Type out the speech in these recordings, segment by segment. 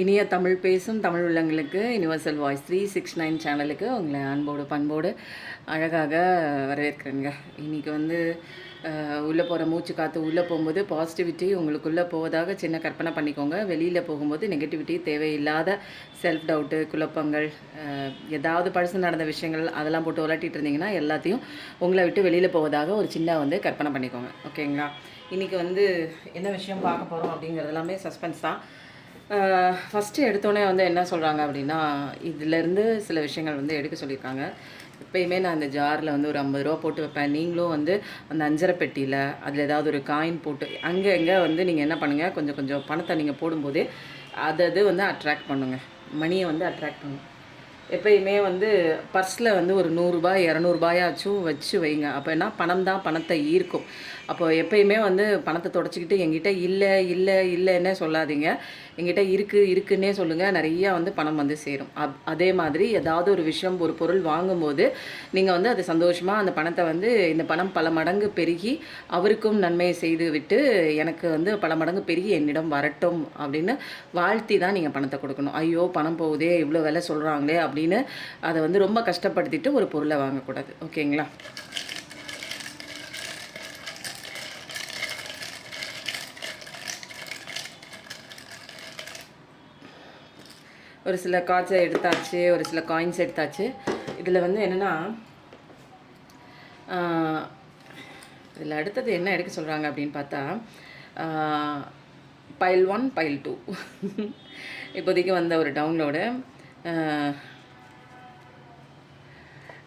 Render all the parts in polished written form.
இனிய தமிழ் பேசும் தமிழ் உள்ளங்களுக்கு யுனிவர்சல் வாய்ஸ் 369 சேனலுக்கு உங்களை அன்போடு பண்போடு அழகாக வரவேற்கிறேங்க. இன்றைக்கி வந்து உள்ளே போகிற மூச்சு காற்று உள்ளே போகும்போது பாசிட்டிவிட்டி உங்களுக்குள்ளே போவதாக சின்ன கற்பனை பண்ணிக்கோங்க. வெளியில் போகும்போது நெகட்டிவிட்டி, தேவையில்லாத செல்ஃப் டவுட்டு, குழப்பங்கள், ஏதாவது பழசு நடந்த விஷயங்கள் அதெல்லாம் போட்டு உலட்டிகிட்டு இருந்தீங்கன்னா எல்லாத்தையும் உங்களை விட்டு வெளியில் போவதாக ஒரு சின்ன வந்து கற்பனை பண்ணிக்கோங்க. ஓகேங்களா? இன்றைக்கி வந்து என்ன விஷயம் பார்க்க போகிறோம் அப்படிங்கிறது எல்லாமே சஸ்பென்ஸ் தான். ஃபஸ்ட்டு எடுத்தோடனே வந்து என்ன சொல்கிறாங்க அப்படின்னா, இதிலேருந்து சில விஷயங்கள் வந்து எடுக்க சொல்லியிருக்காங்க. எப்பயுமே நான் அந்த ஜாரில் வந்து ஒரு 50 ரூபா போட்டு வைப்பேன். நீங்களும் வந்து அந்த அஞ்சரை பெட்டியில் அதில் ஏதாவது ஒரு காயின் போட்டு அங்கே இங்கே வந்து நீங்கள் என்ன பண்ணுங்கள், கொஞ்சம் கொஞ்சம் பணத்தை நீங்கள் போடும்போது அது வந்து அட்ராக்ட் பண்ணுங்க. மணியை வந்து அட்ராக்ட் பண்ணுங்க. எப்பயுமே வந்து பர்ஸில் வந்து ஒரு 100 200 வச்சு வைங்க. அப்போ என்ன, பணம் தான் பணத்தை ஈர்க்கும். அப்போ எப்பயுமே வந்து பணத்தை தொடச்சிக்கிட்டு எங்கிட்ட இல்லை இல்லை இல்லைன்னே சொல்லாதீங்க. எங்கிட்ட இருக்குன்னே சொல்லுங்கள். நிறையா வந்து பணம் வந்து சேரும். அதே மாதிரி ஏதாவது ஒரு விஷயம், ஒரு பொருள் வாங்கும்போது நீங்கள் வந்து அது சந்தோஷமாக அந்த பணத்தை வந்து, இந்த பணம் பல மடங்கு பெருகி அவருக்கும் நன்மையை செய்து விட்டு எனக்கு வந்து பல மடங்கு பெருகி என்னிடம் வரட்டும் அப்படின்னு வாழ்த்தி தான் நீங்கள் பணத்தை கொடுக்கணும். ஐயோ பணம் போகுதே, இவ்வளோ விலை சொல்கிறாங்களே அப்படின்னு அதை வந்து ரொம்ப கஷ்டப்படுத்திட்டு ஒரு பொருளை வாங்கக்கூடாது. ஓகேங்களா? ஒரு சில கார்ட்ஸை எடுத்தாச்சு, ஒரு சில காயின்ஸ் எடுத்தாச்சு. இதில் வந்து என்னென்னா, இதில் அடுத்தது என்ன எடுக்க சொல்கிறாங்க அப்படின்னு பார்த்தா, பைல் 1 பைல் 2 இப்போதைக்கு வந்த ஒரு டவுன்லோடு.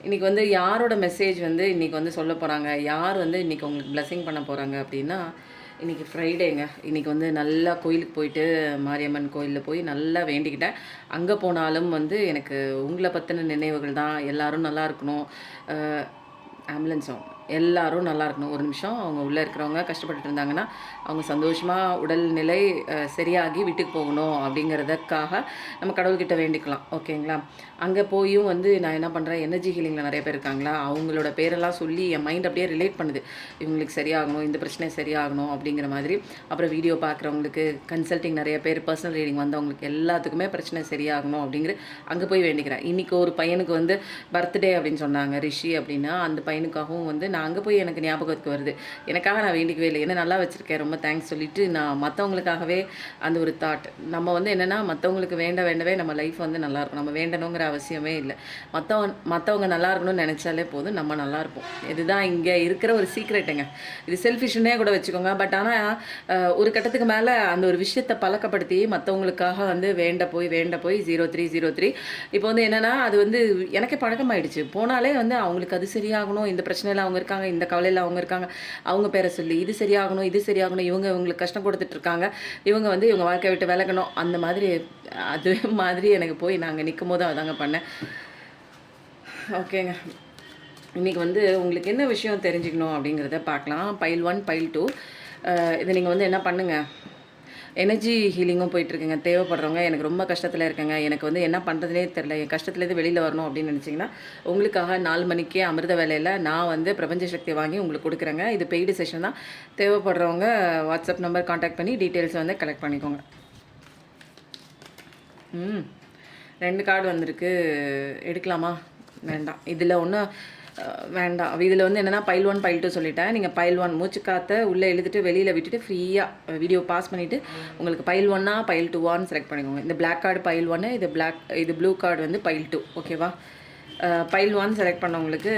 இன்றைக்கி வந்து யாரோட மெசேஜ் வந்து இன்றைக்கி வந்து சொல்ல போகிறாங்க, யார் வந்து இன்றைக்கி உங்களுக்கு பிளெஸிங் பண்ண போகிறாங்க அப்படின்னா, இன்றைக்கி ஃப்ரைடேங்க. இன்றைக்கி வந்து நல்லா கோயிலுக்கு போயிட்டு, மாரியம்மன் கோயிலில் போய் நல்லா வேண்டிக்கிட்டேன். அங்கே போனாலும் வந்து எனக்கு உங்களை பற்றின நினைவுகள் தான். எல்லோரும் நல்லா இருக்கணும், ஆம்புலன்ஸும் எல்லோரும் நல்லா இருக்கணும். ஒரு நிமிஷம், அவங்க உள்ளே இருக்கிறவங்க கஷ்டப்பட்டுட்டு இருந்தாங்கன்னா அவங்க சந்தோஷமாக உடல்நிலை சரியாகி வீட்டுக்கு போகணும் அப்படிங்கிறதுக்காக நம்ம கடவுள்கிட்ட வேண்டிக்கலாம். ஓகேங்களா? அங்கே போயும் வந்து நான் என்ன பண்ணுறேன், எனர்ஜி ஹீலிங்கில் நிறைய பேர் இருக்காங்களா, அவங்களோட பேரெல்லாம் சொல்லி என் மைண்ட் அப்படியே ரிலேட் பண்ணுது. இவங்களுக்கு சரியாகணும், இந்த பிரச்சனை சரியாகணும் அப்படிங்கிற மாதிரி. அப்புறம் வீடியோ பார்க்குறவங்களுக்கு, கன்சல்ட்டிங் நிறைய பேர், பர்சனல் ரீடிங் வந்தவங்களுக்கு எல்லாத்துக்குமே பிரச்சனை சரியாகணும் அப்படிங்கிற அங்கே போய் வேண்டிக்கிறேன். இன்றைக்கி ஒரு பையனுக்கு வந்து பர்த்டே அப்படின்னு சொன்னாங்க, ரிஷி அப்படின்னா. அந்த பையனுக்காகவும் வந்து நான் அங்கே போய் எனக்கு ஞாபகத்துக்கு வருது, எனக்காக நான் வேண்டிக்கவே இல்லை, என்ன நல்லா வச்சுருக்கேன், ரொம்ப தேங்க்ஸ் சொல்லிவிட்டு நான் மற்றவங்களுக்காகவே அந்த ஒரு தாட். நம்ம வந்து என்னென்னா, மற்றவங்களுக்கு வேண்டவே நம்ம லைஃப் வந்து நல்லாயிருக்கும். நம்ம வேண்டணுங்கிற அவசியமே இல்லை. மற்றவங்க நல்லா இருக்கணும்னு நினச்சாலே போதும், நம்ம நல்லாயிருப்போம். இதுதான் இங்கே இருக்கிற ஒரு சீக்ரெட்டுங்க. இது செல்ஃபிஷ்னே கூட வச்சுக்கோங்க. பட் ஆனால் ஒரு கட்டத்துக்கு மேலே அந்த ஒரு விஷயத்தை பழக்கப்படுத்தி மற்றவங்களுக்காக வந்து வேண்ட போய் 0303 இப்போ வந்து என்னென்னா, அது வந்து எனக்கே பழக்கமாயிடுச்சு. போனாலே வந்து அவங்களுக்கு அது சரியாகணும், இந்த பிரச்சனையில் அவங்க இருக்காங்க, இந்த கவலையில் அவங்க இருக்காங்க, அவங்க பேரை சொல்லி இது சரியாகணும், இவங்களுக்கு கஷ்டம் கொடுத்துட்ருக்காங்க, இவங்க வந்து இவங்க வாழ்க்கை விட்டு விலகணும், அந்த மாதிரி அது மாதிரி எனக்கு போய் நாங்கள் நிற்கும் போது அதாங்க பண்ணேன். ஓகேங்க. இன்றைக்கி வந்து உங்களுக்கு என்ன விஷயம் தெரிஞ்சுக்கணும் அப்படிங்கிறத பார்க்கலாம். பைல் 1 பைல் 2 இதை நீங்கள் வந்து என்ன பண்ணுங்கள், எனர்ஜி ஹீலிங்கும் போயிட்டுருக்குங்க. தேவைப்படுறவங்க, எனக்கு ரொம்ப கஷ்டத்தில் இருக்கேங்க, எனக்கு வந்து என்ன பண்ணுறதுனே தெரில, என் கஷ்டத்துலேருந்து வெளியில் வரணும் அப்படின்னு நினச்சிங்கன்னா, உங்களுக்காக 4 மணிக்கே அமிர்த வேலையில் நான் வந்து பிரபஞ்ச சக்தி வாங்கி உங்களுக்கு கொடுக்குறேங்க. இது பெய்டு செஷன் தான். தேவைப்படுறவங்க வாட்ஸ்அப் நம்பர் காண்டாக்ட் பண்ணி டீட்டெயில்ஸ் வந்து கலெக்ட் பண்ணிக்கோங்க. 2 கார்டு வந்திருக்கு, எடுக்கலாமா? வேண்டாம். இதில் ஒன்றும் வேண்டாம். இதில் வந்து என்னென்னா, பைல் 1 பைல் 2 சொல்லிட்டேன். நீங்கள் பைல் 1 மூச்சு காற்றை உள்ளே எழுதிட்டு வெளியில் விட்டுட்டு ஃப்ரீயாக வீடியோ பாஸ் பண்ணிவிட்டு உங்களுக்கு பைல் 1 பைல் 2 செலக்ட் பண்ணிக்கோங்க. இந்த பிளாக் கார்டு பைல் 1, இது ப்ளூ கார்டு வந்து பைல் 2. ஓகேவா? பைல் 1 செலக்ட் பண்ணவங்களுக்கு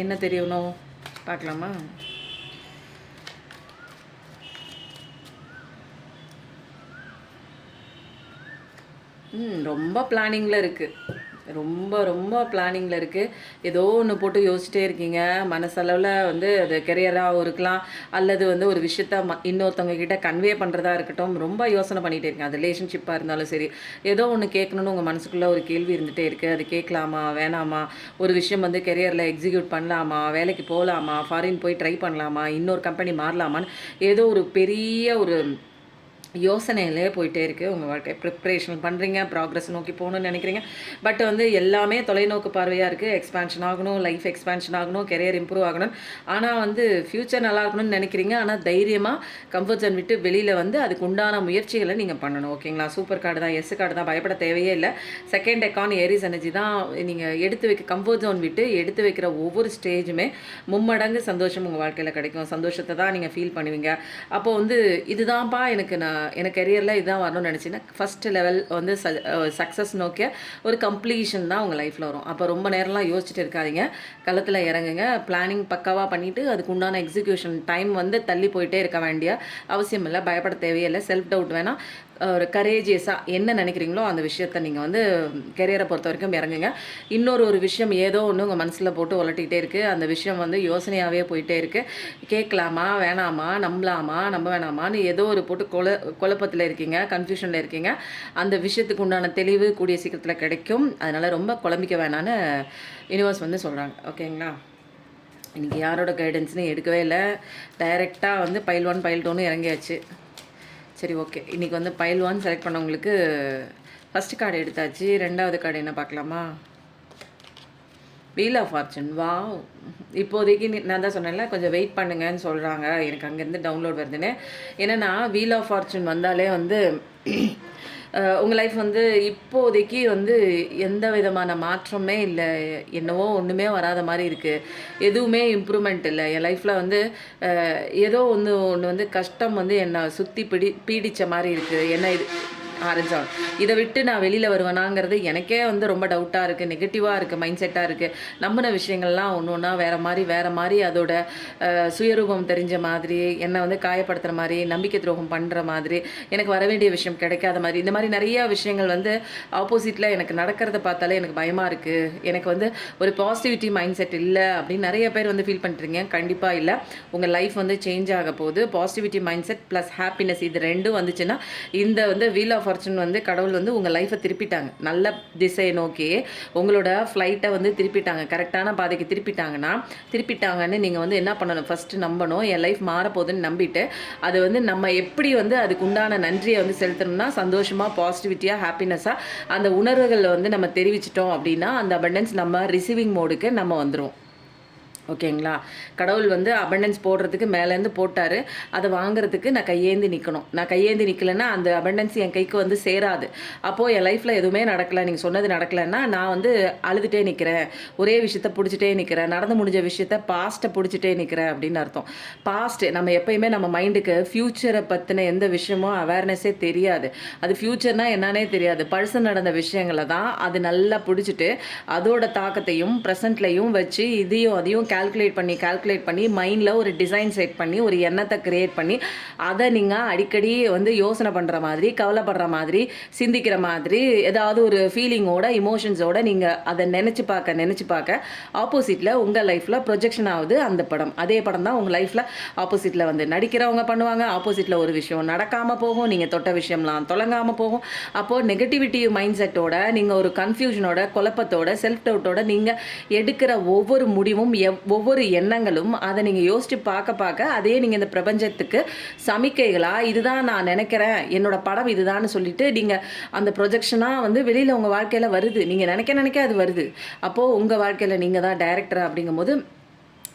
என்ன தெரியணும் பார்க்கலாமா? ரொம்ப பிளானிங்கில் இருக்குது, ரொம்ப பிளானிங்கில் இருக்குது. ஏதோ ஒன்று போட்டு யோசிச்சிட்டே இருக்கீங்க. மனசளவில் வந்து அது கெரியராகவும் இருக்கலாம், அல்லது வந்து ஒரு விஷயத்த இன்னொருத்தவங்க கிட்ட கன்வே பண்ணுறதா இருக்கட்டும். ரொம்ப யோசனை பண்ணிகிட்டே இருக்கீங்க. அது ரிலேஷன்ஷிப்பாக இருந்தாலும் சரி, ஏதோ ஒன்று கேட்கணுன்னு உங்கள் மனசுக்குள்ளே ஒரு கேள்வி இருந்துகிட்டே இருக்குது. அது கேட்கலாமா வேணாமா, ஒரு விஷயம் வந்து கெரியரில் எக்ஸிக்யூட் பண்ணலாமா, வேலைக்கு போகலாமா, ஃபாரின் போய் ட்ரை பண்ணலாமா, இன்னொரு கம்பெனி மாறலாமான்னு ஏதோ ஒரு பெரிய ஒரு யோசனையிலே போயிட்டே இருக்குது உங்கள் வாழ்க்கை. ப்ரிப்ரேஷன் பண்ணுறீங்க, ப்ராக்ரஸ் நோக்கி போகணும்னு நினைக்கிறீங்க. பட் வந்து எல்லாமே தொலைநோக்கு பார்வையாக இருக்குது. எக்ஸ்பேன்ஷன் ஆகணும், லைஃப் எக்ஸ்பேன்ஷன் ஆகணும், கெரியர் இம்ப்ரூவ் ஆகணும். ஆனால் வந்து ஃப்யூச்சர் நல்லா இருக்கணும்னு நினைக்கிறீங்க. ஆனால் தைரியமாக கம்ஃபர்ட் ஜோன் விட்டு வெளியில் வந்து அதுக்கு உண்டான முயற்சிகளை நீங்கள் பண்ணணும். ஓகேங்களா? சூப்பர் கார்டு தான், எஸ் கார்டு தான், பயப்பட தேவையே இல்லை. செகண்ட் எக்கான் ஏரிஸ் எனர்ஜி தான். நீங்கள் எடுத்து வைக்க கம்ஃபர்ட் ஜோன் விட்டு எடுத்து வைக்கிற ஒவ்வொரு ஸ்டேஜுமே மும்மடங்கு சந்தோஷம் உங்கள் வாழ்க்கையில் கிடைக்கும். சந்தோஷத்தை தான் நீங்கள் ஃபீல் பண்ணுவீங்க. அப்போது வந்து இதுதான்ப்பா எனக்கு கெரியரில் இதுதான் வரணும்னு நினச்சிங்கன்னா ஃபஸ்ட்டு லெவல் வந்து சக்ஸஸ் நோக்கிய ஒரு கம்ப்ளீஷன் தான் உங்கள் லைஃப்பில் வரும். அப்போ ரொம்ப நேரம்லாம் யோசிச்சுட்டு இருக்காதிங்க, களத்தில் இறங்குங்க. பிளானிங் பக்காவாக பண்ணிவிட்டு அதுக்கு உண்டான எக்ஸிக்யூஷன் டைம் வந்து தள்ளி போயிட்டே இருக்க வேண்டிய அவசியம் இல்லை. பயப்பட தேவையில்லை. செல்ஃப் டவுட் வேணால் ஒரு கரேஜியஸாக என்ன நினைக்கிறீங்களோ அந்த விஷயத்த நீங்கள் வந்து கெரியரை பொறுத்த வரைக்கும் இறங்குங்க. ஒரு விஷயம் ஏதோ ஒன்று உங்கள் மனசில் போட்டு உலட்டிகிட்டே இருக்குது. அந்த விஷயம் வந்து யோசனையாகவே போயிட்டே இருக்குது. கேட்கலாமா வேணாமா, நம்பலாமா நம்ப வேணாமான்னு ஏதோ ஒரு போட்டு குழப்பத்தில் இருக்கீங்க, கன்ஃபியூஷனில் இருக்கீங்க. அந்த விஷயத்துக்கு உண்டான தெளிவு கூடிய சீக்கிரத்தில் கிடைக்கும். அதனால் ரொம்ப குழம்பிக்க வேணான்னு யூனிவர்ஸ் வந்து சொல்கிறாங்க. ஓகேங்களா? இன்றைக்கி யாரோட கைடன்ஸ்னு எடுக்கவே இல்லை. டைரெக்டாக வந்து பைல் 1 பைல் 2ன்னு இறங்கியாச்சு. சரி, ஓகே. இன்றைக்கி வந்து பைல் 1 செலக்ட் பண்ணவங்களுக்கு ஃபஸ்ட்டு கார்டு எடுத்தாச்சு. ரெண்டாவது கார்டு என்ன பார்க்கலாமா? Wheel of fortune. வாவ்! இப்போதைக்கு நான் தான் சொன்னேன்ல, கொஞ்சம் வெயிட் பண்ணுங்கன்னு சொல்கிறாங்க. எனக்கு அங்கேருந்து டவுன்லோட் வருதுன்னு. ஏன்னா வீல் ஆஃப் ஃபார்ச்சூன் வந்தாலே வந்து உங்கள் லைஃப் வந்து இப்போதைக்கு வந்து எந்த விதமான மாற்றமே இல்லை. என்னவோ ஒன்றுமே வராத மாதிரி இருக்குது. எதுவுமே இம்ப்ரூவ்மெண்ட் இல்லை. என் லைஃப்பில் வந்து ஏதோ ஒன்று வந்து கஷ்டம் வந்து என்னை சுற்றி பீடித்த மாதிரி இருக்குது. என்ன இது ஆரஞ்சான் இதை விட்டு நான் வெளியில் வருவேனாங்கிறது எனக்கே வந்து ரொம்ப டவுட்டாக இருக்குது. நெகட்டிவாக இருக்குது, மைண்ட் செட்டாக இருக்குது. நம்பின விஷயங்கள்லாம் ஒன்று ஒன்றா வேறு மாதிரி அதோட சுயரூபம் தெரிஞ்ச மாதிரி, என்னை வந்து காயப்படுத்துகிற மாதிரி, நம்பிக்கை துரோகம் பண்ணுற மாதிரி, எனக்கு வர வேண்டிய விஷயம் கிடைக்காத மாதிரி, இந்த மாதிரி நிறையா விஷயங்கள் வந்து ஆப்போசிட்டில் எனக்கு நடக்கிறத பார்த்தாலே எனக்கு பயமாக இருக்குது. எனக்கு வந்து ஒரு பாசிட்டிவிட்டி மைண்ட் செட் இல்லை அப்படின்னு நிறைய பேர் வந்து ஃபீல் பண்ணுறீங்க. கண்டிப்பாக இல்லை. உங்கள் லைஃப் வந்து சேஞ்ச் ஆக போகுது. Positivity mind set plus happiness இது ரெண்டும் வந்துச்சுன்னா இந்த வந்து வீல் ஆஃப் ஃபார்ச்சூன் வந்து கடவுள் வந்து உங்கள் லைஃப்பை திருப்பிட்டாங்க. நல்ல திசையை நோக்கி உங்களோட ஃப்ளைட்டை வந்து திருப்பிட்டாங்க. கரெக்டான பாதைக்கு திருப்பிட்டாங்கன்னு நீங்கள் வந்து என்ன பண்ணணும்? ஃபஸ்ட்டு நம்பணும். என் லைஃப் மாறப்போகுதுன்னு நம்பிட்டு அது வந்து நம்ம எப்படி வந்து அதுக்கு உண்டான நன்றியை வந்து செலுத்தணும்னா சந்தோஷமாக, பாசிட்டிவிட்டியாக, ஹாப்பினஸாக அந்த உணர்வுகளை வந்து நம்ம தெரிவிச்சிட்டோம் அப்படின்னா அந்த அபண்டன்ஸ் நம்ம ரிசீவிங் மோடுக்கு நம்ம வந்துடும். ஓகேங்களா? கடவுள் வந்து அபண்டன்ஸ் போடுறதுக்கு மேலேருந்து போட்டார். அதை வாங்குறதுக்கு நான் கையேந்தி நிற்கணும். நான் கையேந்தி நிற்கலைன்னா அந்த அபண்டன்ஸ் என் கைக்கு வந்து சேராது. அப்போது என் லைஃப்பில் எதுவுமே நடக்கலை, நீங்கள் சொன்னது நடக்கலைன்னா நான் வந்து அழுதுகிட்டே நிற்கிறேன், ஒரே விஷயத்த பிடிச்சிட்டே நிற்கிறேன், நடந்து முடிஞ்ச விஷயத்த பாஸ்ட்டை பிடிச்சிட்டே நிற்கிறேன் அப்படின்னு அர்த்தம். பாஸ்ட்டு நம்ம எப்பயுமே நம்ம மைண்டுக்கு ஃப்யூச்சரை பற்றின எந்த விஷயமும் அவேர்னஸே தெரியாது. அது ஃப்யூச்சர்னால் என்னன்னே தெரியாது. பழசு நடந்த விஷயங்களை தான் அது நல்லா பிடிச்சிட்டு அதோட தாக்கத்தையும் ப்ரெசண்ட்லையும் வச்சு இதையும் அதையும் கால்குலேட் பண்ணி மைண்டில் ஒரு டிசைன் செட் பண்ணி ஒரு எண்ணத்தை கிரியேட் பண்ணி அதை நீங்கள் அடிக்கடி வந்து யோசனை பண்ணுற மாதிரி, கவலைப்படுற மாதிரி, சிந்திக்கிற மாதிரி, ஏதாவது ஒரு ஃபீலிங்கோட, இமோஷன்ஸோட நீங்கள் அதை நினச்சி பார்க்க ஆப்போசிட்டில் உங்கள் லைஃப்பில் ப்ரொஜெக்ஷன் ஆகுது அந்த படம். அதே படம் தான் உங்கள் லைஃப்பில் ஆப்போசிட்டில் வந்து நடிக்கிறவங்க பண்ணுவாங்க. ஆப்போசிட்டில் ஒரு விஷயம் நடக்காமல் போகும், நீங்கள் தொட்ட விஷயம்லாம் தொலங்காமல் போகும். அப்போது நெகட்டிவிட்டி மைண்ட் செட்டோட, நீங்கள் ஒரு கன்ஃபியூஷனோட, குழப்பத்தோட, செல்ஃப் டவுட்டோட நீங்கள் எடுக்கிற ஒவ்வொரு முடிவும் ஒவ்வொரு எண்ணங்களும் அதை நீங்கள் யோசித்து பார்க்க அதே நீங்கள் இந்த பிரபஞ்சத்துக்கு சமிக்கைகளாக இதுதான் நான் நினைக்கிறேன், என்னோட படம் இதுதான்னு சொல்லிட்டு நீங்கள் அந்த ப்ரொஜெக்ஷனாக வந்து வெளியில் உங்கள் வாழ்க்கையில் வருது. நீங்கள் நினைக்க அது வருது. அப்போது உங்கள் வாழ்க்கையில் நீங்கள் தான் டைரக்டர் அப்படிங்கும்போது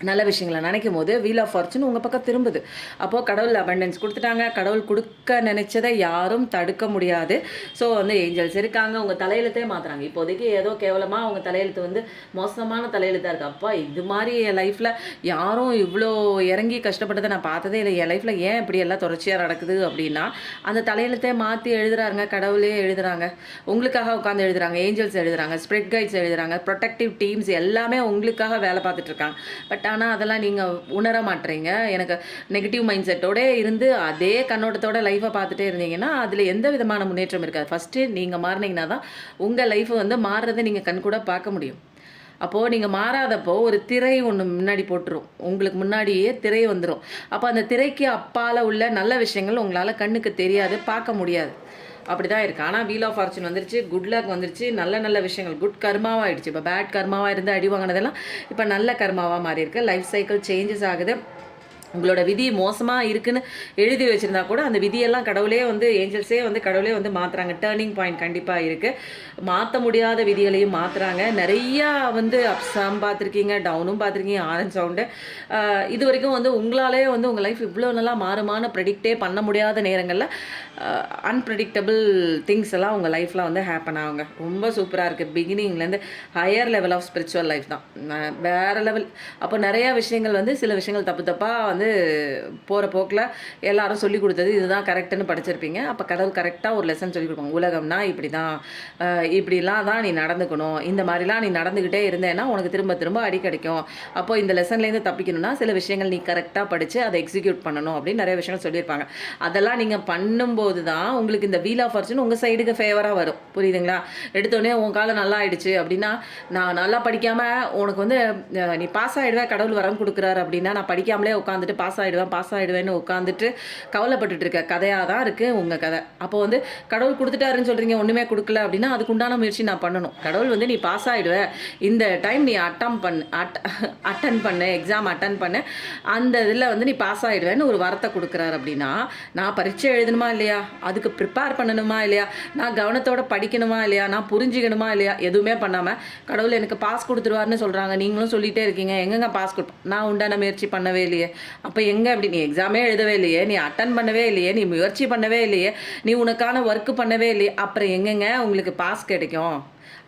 நல்ல விஷயங்களை நினைக்கும் போது வீல் ஆஃப் ஃபார்ச்சூன் உங்கள் பக்கம் திரும்புது. அப்போது கடவுள் அபண்டன்ஸ் கொடுத்துட்டாங்க. கடவுள் கொடுக்க நினச்சதை யாரும் தடுக்க முடியாது. ஸோ வந்து ஏஞ்சல்ஸ் இருக்காங்க, உங்கள் தலையெழுத்தே மாற்றுறாங்க. இப்போதைக்கு ஏதோ கேவலமாக உங்கள் தலையெழுத்து வந்து மோசமான தலையெழுத்தாக இருக்குது. அப்பா இது மாதிரி என் லைஃப்பில் யாரும் இவ்வளோ இறங்கி கஷ்டப்பட்டதை நான் பார்த்ததே இல்லை. என் லைஃப்பில் ஏன் இப்படி எல்லாம் தொடர்ச்சியாக நடக்குது அப்படின்னா அந்த தலையெழுத்தே மாற்றி எழுதுறாங்க. கடவுளே எழுதுறாங்க, உங்களுக்காக உட்காந்து எழுதுறாங்க, ஏஞ்சல்ஸ் எழுதுறாங்க, ஸ்ப்ரெட் கைட்ஸ் எழுதுறாங்க, ப்ரொடெக்டிவ் டீம்ஸ் எல்லாமே உங்களுக்காக வேலை பார்த்துட்ருக்காங்க. பட் ஆனால் அதெல்லாம் நீங்கள் உணர மாட்டேறீங்க. எனக்கு நெகட்டிவ் மைண்ட் செட்டோட இருந்து அதே கண்ணோட்டத்தோட லைஃப்பை பார்த்துட்டே இருந்தீங்கன்னா அதில் எந்த விதமான முன்னேற்றம் இருக்காது. ஃபஸ்ட்டு நீங்கள் மாறினீங்கன்னா தான் உங்கள் லைஃப்பை வந்து மாறுறதை நீங்கள் கண் கூட பார்க்க முடியும். அப்போது நீங்கள் மாறாதப்போ ஒரு திரை ஒன்று முன்னாடி போட்டுரும், உங்களுக்கு முன்னாடியே திரை வந்துடும். அப்போ அந்த திரைக்கு அப்பால் உள்ள நல்ல விஷயங்கள் உங்களால் கண்ணுக்கு தெரியாது, பார்க்க முடியாது. அப்படி தான் இருக்குது. ஆனால் வீல் ஆஃப் ஃபார்ச்சூன் வந்துருச்சு, குட் லக் வந்துருச்சு, நல்ல விஷயங்கள் குட் கர்மாவாக ஆகிடுச்சு. இப்போ பேட் கர்மாவாக இருந்து அடி வாங்கினதெல்லாம் இப்போ நல்ல கர்மாவாக மாறி இருக்குது. லைஃப் சைக்கிள் சேஞ்சஸ் ஆகுது. உங்களோட விதி மோசமாக இருக்குன்னு எழுதி வச்சுருந்தா கூட அந்த விதியெல்லாம் கடவுளே வந்து ஏஞ்சல்ஸே வந்து கடவுளே வந்து மாற்றுறாங்க. டேர்னிங் பாயிண்ட் கண்டிப்பாக இருக்குது. மாற்ற முடியாத விதிகளையும் மாற்றுறாங்க. நிறையா வந்து அப்ஸாம் பார்த்துருக்கீங்க, டவுனும் பார்த்துருக்கீங்க, ஆரஞ்ச் சவுண்டு. இது வரைக்கும் வந்து உங்களாலே வந்து உங்கள் லைஃப் இவ்வளோ நல்லா மாறுமான்னு ப்ரெடிக்டே பண்ண முடியாத நேரங்களில் அன்ப்ரெடிக்டபிள் திங்ஸ் எல்லாம் உங்கள் லைஃப்பில் வந்து ஹேப்பன் ஆகுங்க. ரொம்ப சூப்பராக இருக்குது. பிகினிங்லேருந்து higher level of spiritual life தான், வேறு லெவல். அப்போ நிறையா விஷயங்கள் வந்து சில விஷயங்கள் தப்பு தப்பாக வந்து போகிற போக்கில் எல்லாரும் சொல்லி கொடுத்தது இதுதான் கரெக்டுன்னு படிச்சிருப்பீங்க. அப்போ கடவுள் கரெக்டாக ஒரு லெசன் சொல்லி கொடுப்பாங்க. உலகம்னா இப்படி தான், இப்படிலாம் தான் நீ நடந்துக்கணும், இந்த மாதிரிலாம் நீ நடந்துக்கிட்டே இருந்தேன்னா உனக்கு திரும்ப திரும்ப அடி கிடைக்கும். அப்போ இந்த லெசன்லேருந்து தப்பிக்கணும்னா சில விஷயங்கள் நீ கரெக்டாக படித்து அதை எக்ஸிக்யூட் பண்ணணும் அப்படின்னு நிறைய விஷயங்கள் சொல்லியிருப்பாங்க. அதெல்லாம் நீங்கள் பண்ணும்போது தான் உங்களுக்கு இந்த வீல் ஆஃப் ஃபார்ச்சூன் உங்கள் சைடுக்கு ஃபேவராக வரும். புரியுதுங்களா? எடுத்தோடனே உன் காலம் நல்லா ஆயிடுச்சு அப்படின்னா, நான் நல்லா படிக்காமல் உனக்கு வந்து நீ பாஸ் ஆகிடுவேன் கடவுள் வரம் கொடுக்குறாரு அப்படின்னா, நான் படிக்காமலே உட்காந்துட்டு பாஸ் ஆகிடுவேன்னு உட்காந்துட்டு கவலைப்பட்டுட்டு இருக்க கதையாக தான் இருக்குது உங்கள் கதை. அப்போ வந்து கடவுள் கொடுத்துட்டாருன்னு சொல்கிறீங்க, ஒன்றுமே கொடுக்கல அப்படின்னா அதுக்குண்டான முயற்சி நான் பண்ணணும். கடவுள் வந்து நீ பாஸ் ஆகிடுவேன், இந்த டைம் நீ அட்டன் பண்ணு, எக்ஸாம் அட்டன் பண்ணு, அந்த இதில் வந்து நீ பாஸ் ஆகிடுவேன்னு ஒரு வார்த்தை கொடுக்குறாரு அப்படின்னா, நான் பரீட்சை எழுதணுமா இல்லையா, அதுக்கு ப்ரிப்பேர் பண்ணணுமா இல்லையா, நான் கவனத்தோட படிக்கணுமா இல்லையா, நான் புரிஞ்சிக்கணுமா இல்லையா, எதுவுமே பண்ணாமல் கடவுள் எனக்கு பாஸ் கொடுத்துருவாருன்னு சொல்கிறாங்க, நீங்களும் சொல்லிகிட்டே இருக்கீங்க, எங்கெங்க பாஸ் கொடுப்பேன், நான் உண்டான முயற்சி பண்ணவே இல்லையே. அப்போ எங்கே அப்படி, நீ எக்ஸாமே எழுதவே இல்லையே, நீ அட்டன் பண்ணவே இல்லையே, நீ முயற்சி பண்ணவே இல்லையே, நீ உனக்கான ஒர்க்கு பண்ணவே இல்லையே, அப்புறம் எங்கெங்க உங்களுக்கு பாஸ் கிடைக்கும்?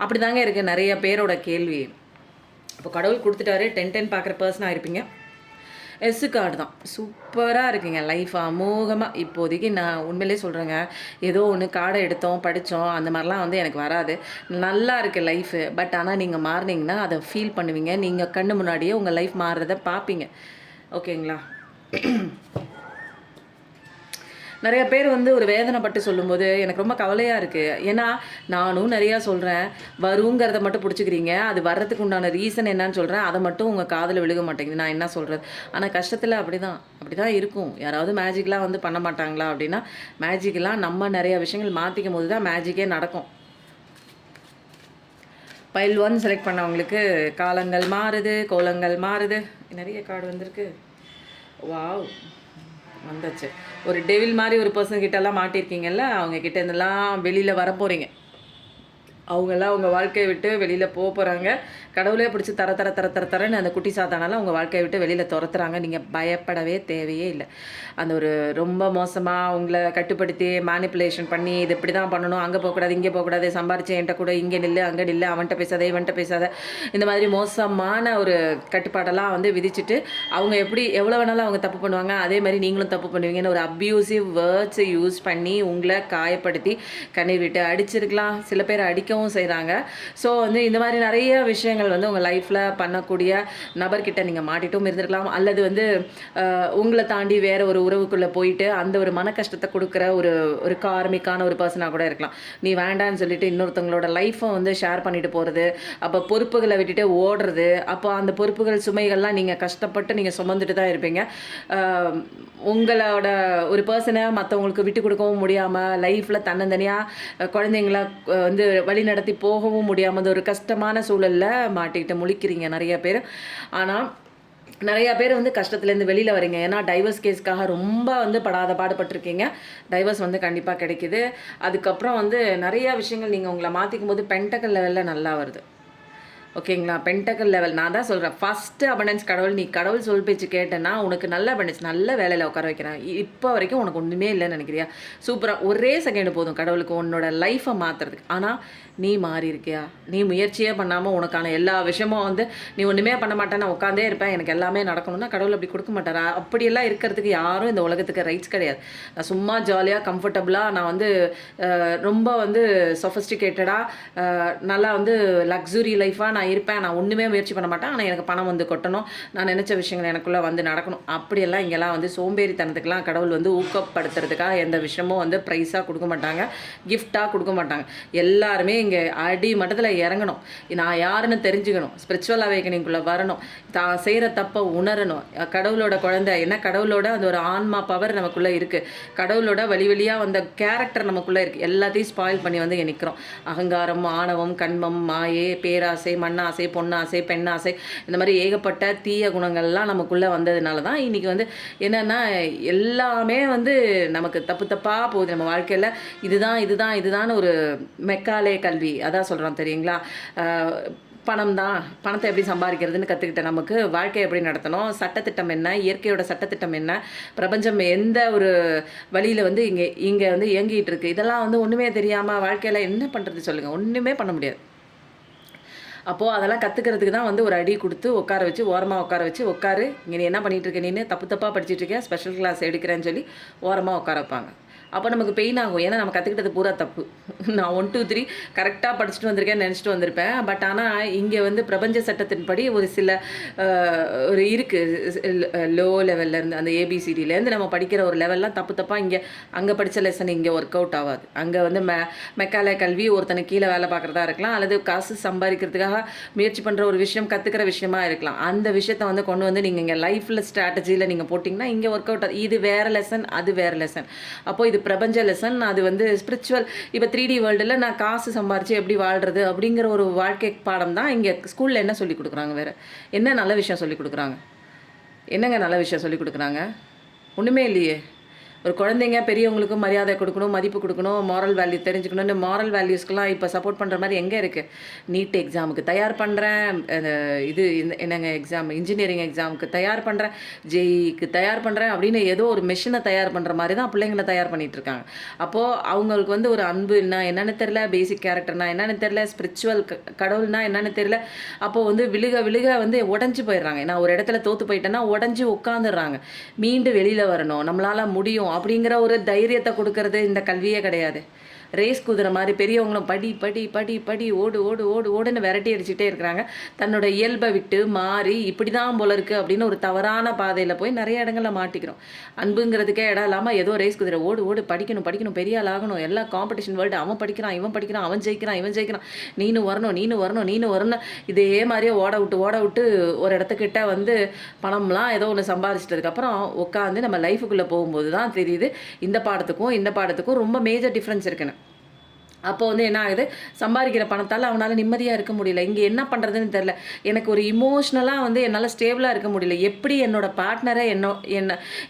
அப்படி தாங்க இருக்குது நிறைய பேரோட கேள்வி. இப்போ கடவுள் கொடுத்துட்டாரு, 10 பார்க்குற பர்சனாக இருப்பீங்க. எஸ் கார்டு தான் சூப்பராக இருக்குங்க லைஃப் அமோகமாக. இப்போதைக்கு நான் உண்மையிலே சொல்கிறேங்க, ஏதோ ஒன்று கார்டை எடுத்தோம் படித்தோம் அந்த மாதிரிலாம் வந்து எனக்கு வராது. நல்லா இருக்குது லைஃபு. பட் ஆனால் நீங்கள் மாறினீங்கன்னா அதை ஃபீல் பண்ணுவீங்க. நீங்கள் கண்ணு முன்னாடியே உங்கள் லைஃப் மாறுறதை பார்ப்பீங்க. ஓகேங்களா? நிறைய பேர் வந்து ஒரு வேதனைப்பட்டு சொல்லும்போது எனக்கு ரொம்ப கவலையாக இருக்குது. ஏன்னா நானும் நிறையா சொல்கிறேன், வருங்கிறத மட்டும் பிடிச்சிக்கிறீங்க, அது வர்றதுக்கு உண்டான ரீசன் என்னன்னு சொல்கிறேன், அதை மட்டும் உங்கள் காதில் விழுக மாட்டேங்குது. நான் என்ன சொல்கிறது? ஆனால் கஷ்டத்தில் அப்படி தான் இருக்கும். யாராவது மேஜிக்லாம் வந்து பண்ண மாட்டாங்களா அப்படின்னா, மேஜிக்கெலாம் நம்ம நிறையா விஷயங்கள் மாற்றிக்கும் போது தான் மேஜிக்கே நடக்கும். பைல் 1 செலக்ட் பண்ணவங்களுக்கு காலங்கள் மாறுது, கோலங்கள் மாறுது. நிறைய கார்டு வந்திருக்கு. வாவ், வந்துச்சு. ஒரு டெவில் மாதிரி ஒரு பர்சன் கிட்டலாம் மாட்டியிருக்கீங்கல்ல, அவங்க கிட்ட இருந்தெல்லாம் வெளியில் வர போகிறீங்க. அவங்கெல்லாம் அவங்க வாழ்க்கையை விட்டு வெளியில் போகிறாங்க. கடவுளே பிடிச்சி தரன்னு அந்த குட்டி சாத்தானால அவங்க வாழ்க்கையை விட்டு வெளியில் துரத்துறாங்க. நீங்கள் பயப்படவே தேவையே இல்லை. அந்த ஒரு ரொம்ப மோசமாக உங்களை கட்டுப்படுத்தி மேனிப்புலேஷன் பண்ணி இது இப்படி தான் பண்ணணும், அங்கே போகக்கூடாது, இங்கே போகக்கூடாது, சம்பாரிச்சு என்கிட்ட கூட இங்கே நில்லு அங்கே நில்லு, அவன்கிட்ட பேசாத இவன்கிட்ட பேசாத, இந்த மாதிரி மோசமான ஒரு கட்டுப்பாடெல்லாம் வந்து விதிச்சுட்டு அவங்க எவ்வளோ வேணாலும் அவங்க தப்பு பண்ணுவாங்க, அதே மாதிரி நீங்களும் தப்பு பண்ணுவீங்கன்னு ஒரு அப்யூசிவ் வேர்ட்ஸை யூஸ் பண்ணி உங்களை காயப்படுத்தி கண்ணீர் விட்டு அடிச்சிருக்கலாம். சில பேர் அடிக்கவும் செய்கிறாங்க. ஸோ வந்து இந்த மாதிரி நிறைய விஷயங்கள் வந்து உங்கள் லைஃப்பில் பண்ணக்கூடிய நபர்கிட்ட நீங்கள் மாட்டிட்டும் இருந்திருக்கலாம். அல்லது வந்து உங்களை தாண்டி வேறு ஒரு உறவுக்குள்ளே போயிட்டு அந்த ஒரு மன கஷ்டத்தை கொடுக்குற ஒரு கார்மிக்கான ஒரு பர்சனாக கூட இருக்கலாம். நீ வேண்டான்னு சொல்லிட்டு இன்னொருத்தவங்களோட லைஃப்பை வந்து ஷேர் பண்ணிட்டு போகிறது, அப்போ பொறுப்புகளை விட்டுட்டு ஓடுறது, அப்போ அந்த பொறுப்புகள் சுமைகள்லாம் நீங்கள் கஷ்டப்பட்டு நீங்கள் சுமந்துட்டு தான் இருப்பீங்க. உங்களோட ஒரு பர்சனை மற்றவங்களுக்கு விட்டு கொடுக்கவும் முடியாமல், லைஃப்பில் தன்னந்தனியாக குழந்தைங்கள வந்து வழி நடத்தி போகவும் முடியாமல் ஒரு கஷ்டமான சூழலில் மாட்டிக்கிட்டு முழிக்கிறீங்க நிறைய பேர். ஆனால் நிறையா பேர் வந்து கஷ்டத்துலேருந்து வெளியில் வரீங்க. ஏன்னா டைவர்ஸ் கேஸ்க்காக ரொம்ப வந்து படாத பாடுபட்டிருக்கீங்க. டைவர்ஸ் வந்து கண்டிப்பாக கிடைக்கிது. அதுக்கப்புறம் வந்து நிறையா விஷயங்கள் நீங்கள் உங்களை மாற்றிக்கும் போது பென்டக்கல் லெவலில் நல்லா வருது. ஓகேங்களா? பென்டக்கல் லெவல் நான் தான் சொல்கிறேன். ஃபஸ்ட்டு அபண்டன்ஸ் கடவுள், நீ கடவுள் சொல் பேச்சு கேட்டேன்னா உனக்கு நல்ல அபண்டன்ஸ், நல்ல வேலையில் உட்கார வைக்கிறேன். இப்போ வரைக்கும் உனக்கு ஒன்றுமே இல்லைன்னு நினைக்கிறியா? சூப்பராக ஒரே செகண்ட் போதும் கடவுளுக்கு உன்னோட லைஃப்பை மாற்றுறதுக்கு. ஆனால் நீ மாறி இருக்கியா? நீ முயற்சியே பண்ணாமல் உனக்கான எல்லா விஷயமும் வந்து நீ ஒன்றுமே பண்ண மாட்டேன், நான் உட்காந்தே இருப்பேன், எனக்கு எல்லாமே நடக்கணும்னா கடவுள் அப்படி கொடுக்க மாட்டாரா? அப்படியெல்லாம் இருக்கிறதுக்கு யாரும் இந்த உலகத்துக்கு ரைட்ஸ் கிடையாது. நான் சும்மா ஜாலியாக கம்ஃபர்டபுளாக நான் வந்து ரொம்ப வந்து சொஃபஸ்டிகேட்டடாக நல்லா வந்து லக்ஸுரி லைஃபாக நான் இருப்பேன், நான் ஒன்றுமே முயற்சி பண்ண மாட்டேன், ஆனால் எனக்கு பணம் வந்து கொட்டணும், நான் நினச்ச விஷயங்கள் எனக்குள்ளே வந்து நடக்கணும், அப்படியெல்லாம் இங்கெல்லாம் வந்து சோம்பேறித்தனத்துக்கெலாம் கடவுள் வந்து ஊக்கப்படுத்துறதுக்காக எந்த விஷயமும் வந்து ப்ரைஸாக கொடுக்க மாட்டாங்க, கிஃப்டாக கொடுக்க மாட்டாங்க. எல்லாருமே இங்கே அடி மட்டத்தில் இறங்கணும், நான் யாருன்னு தெரிஞ்சுக்கணும், ஸ்பிரிச்சுவல் அவேக்கனிங்குள்ளே வரணும், தான் செய்கிற தப்பை உணரணும். கடவுளோட குழந்தை என்ன, கடவுளோட அந்த ஒரு ஆன்மா பவர் நமக்குள்ளே இருக்குது, கடவுளோட வழியாக வந்த கேரக்டர் நமக்குள்ளே இருக்குது. எல்லாத்தையும் ஸ்பாயில் பண்ணி வந்து இங்கே நிற்கிறோம். அகங்காரம், ஆணவம், கண்மம், மாயே, பேராசை, மண்ணாசை, பொன்னாசை, பெண்ணாசை, இந்த மாதிரி ஏகப்பட்ட தீய குணங்கள்லாம் நமக்குள்ளே வந்ததுனால தான் இன்றைக்கி வந்து என்னென்னா எல்லாமே வந்து நமக்கு தப்பு தப்பாக போகுது நம்ம வாழ்க்கையில். இதுதான் ஒரு மெக்காலே கல்வி அதான் சொல்கிறோம் தெரியுங்களா. பணத்தை எப்படி சம்பாதிக்கிறதுன்னு கற்றுக்கிட்ட நமக்கு வாழ்க்கையை எப்படி நடத்தணும், சட்டத்திட்டம் என்ன, இயற்கையோட சட்டத்திட்டம் என்ன, பிரபஞ்சம் எந்த ஒரு வழியில் வந்து இங்கே வந்து இயங்கிட்டு இருக்குது, இதெல்லாம் வந்து ஒன்றுமே தெரியாமல் வாழ்க்கையில் என்ன பண்ணுறது சொல்லுங்கள், ஒன்றுமே பண்ண முடியாது. அப்போது அதெல்லாம் கற்றுக்கிறதுக்கு தான் வந்து ஒரு அடி கொடுத்து உட்கார வச்சு, ஓரமாக உட்கார வச்சு, உட்காரு இங்கே நீ என்ன பண்ணிகிட்டு இருக்க, நீ தப்பாக படிச்சுட்டு இருக்கேன், ஸ்பெஷல் கிளாஸ் எடுக்கிறேன்னு சொல்லி ஓரமாக உட்கார வைப்பாங்க. அப்போ நமக்கு பெயின் ஆகும். ஏன்னா நம்ம கற்றுக்கிட்டது பூரா தப்பு. நான் 1 2 3 கரெக்டாக படிச்சுட்டு வந்திருக்கேன்னு நினச்சிட்டு வந்திருப்பேன். பட் ஆனால் இங்கே வந்து பிரபஞ்ச சட்டத்தின்படி ஒரு சில ஒரு இருக்குது லோ லெவல்லேருந்து அந்த ஏபிசிடிலேருந்து நம்ம படிக்கிற ஒரு லெவல்லாம் தப்பாக அங்கே படித்த லெசன் இங்கே ஒர்க் அவுட் ஆகாது. அங்கே வந்து மெக்காலே கல்வி ஒருத்தனை கீழே வேலை பார்க்குறதா இருக்கலாம், அல்லது காசு சம்பாதிக்கிறதுக்காக முயற்சி பண்ணுற ஒரு விஷயம் கற்றுக்கிற விஷயமா இருக்கலாம். அந்த விஷயத்தை வந்து கொண்டு வந்து நீங்கள் இங்கே லைஃப்பில் ஸ்ட்ராட்டஜியில் நீங்கள் போட்டிங்கன்னா இங்கே ஒர்க் அவுட் ஆகுது. இது வேறு லெசன், அது வேறு லெசன். அப்போது இது பிரபஞ்ச லெசன், அது வந்து ஸ்பிரிச்சுவல். இப்போ 3D வேர்ல்டில் நான் காசு சம்பாரித்து எப்படி வாழ்கிறது அப்படிங்கிற ஒரு வாழ்க்கை பாடம் தான் இங்கே ஸ்கூலில். என்ன சொல்லி கொடுக்குறாங்க, வேறு என்ன நல்ல விஷயம் சொல்லி கொடுக்குறாங்க, என்னங்க நல்ல விஷயம் சொல்லி கொடுக்குறாங்க? ஒன்றுமே இல்லையே. ஒரு குழந்தைங்க பெரியவங்களுக்கும் மரியாதை கொடுக்கணும், மதிப்பு கொடுக்கணும், மாரல் வேல்யூ தெரிஞ்சுக்கணும்னு மாரல் வேல்யூஸ்க்கெலாம் இப்போ சப்போர்ட் பண்ணுற மாதிரி எங்கே இருக்குது? நீட் எக்ஸாமுக்கு தயார் பண்ணுறேன், என்னங்க எக்ஸாம், இன்ஜினியரிங் எக்ஸாமுக்கு தயார் பண்ணுறேன், ஜேஇக்கு தயார் பண்ணுறேன் அப்படின்னு ஏதோ ஒரு மிஷினை தயார் பண்ணுற மாதிரி தான் பிள்ளைங்களை தயார் பண்ணிகிட்ருக்காங்க. அப்போது அவங்களுக்கு வந்து ஒரு அன்புன்னா என்னென்னு தெரில, பேசிக் கேரக்டர்னா என்னென்னு தெரில, ஸ்பிரிச்சுவல் கடவுள்னா என்னென்னு தெரில. அப்போது வந்து விழுக வந்து உடஞ்சி போயிடுறாங்க. நான் ஒரு இடத்துல தோற்று போயிட்டேன்னா உடஞ்சி உட்காந்துடுறாங்க. மீண்டு வெளியில் வரணும், நம்மளால் முடியும் அப்படிங்கிற ஒரு தைரியத்தை கொடுக்கறது இந்த கல்வியே கிடையாது. ரேஸ் குதிரை மாதிரி பெரியவங்களும் படி படி படி படி ஓடு ஓடு ஓடு ஓடுன்னு விரட்டி அடிச்சுட்டே இருக்கிறாங்க. தன்னோட இயல்பை விட்டு மாறி இப்படி தான் போல இருக்குது அப்படின்னு ஒரு தவறான பாதையில் போய் நிறைய இடங்களில் மாட்டிக்கிறோம். அன்புங்கிறதுக்கே இடம் இல்லாமல் ஏதோ ரேஸ் குதிரை ஓடு ஓடு படிக்கணும் படிக்கணும் பெரிய ஆள் ஆகணும், எல்லா காம்படிஷன் வேர்ல்டு அவன் படிக்கிறான் இவன் படிக்கிறான், அவன் ஜெயிக்கிறான் நீனு வரணும் இதே மாதிரியே ஓட விட்டு ஒரு இடத்துக்கிட்ட வந்து பணம்லாம் ஏதோ ஒன்று சம்பாதிச்சிட்டதுக்கப்புறம் உட்காந்து நம்ம லைஃபுக்குள்ளே போகும்போது தான் தெரியுது இந்த பாடத்துக்கும் ரொம்ப மேஜர் டிஃப்ரென்ஸ் இருக்குன்னு. அப்போ வந்து என்ன ஆகுது, சம்பாதிக்கிற பணத்தால் அவனால் நிம்மதியாக இருக்க முடியல. இங்கே என்ன பண்ணுறதுன்னு தெரில. எனக்கு ஒரு இமோஷ்னலாக வந்து என்னால் ஸ்டேபிளாக இருக்க முடியல. எப்படி என்னோடய பார்ட்னரை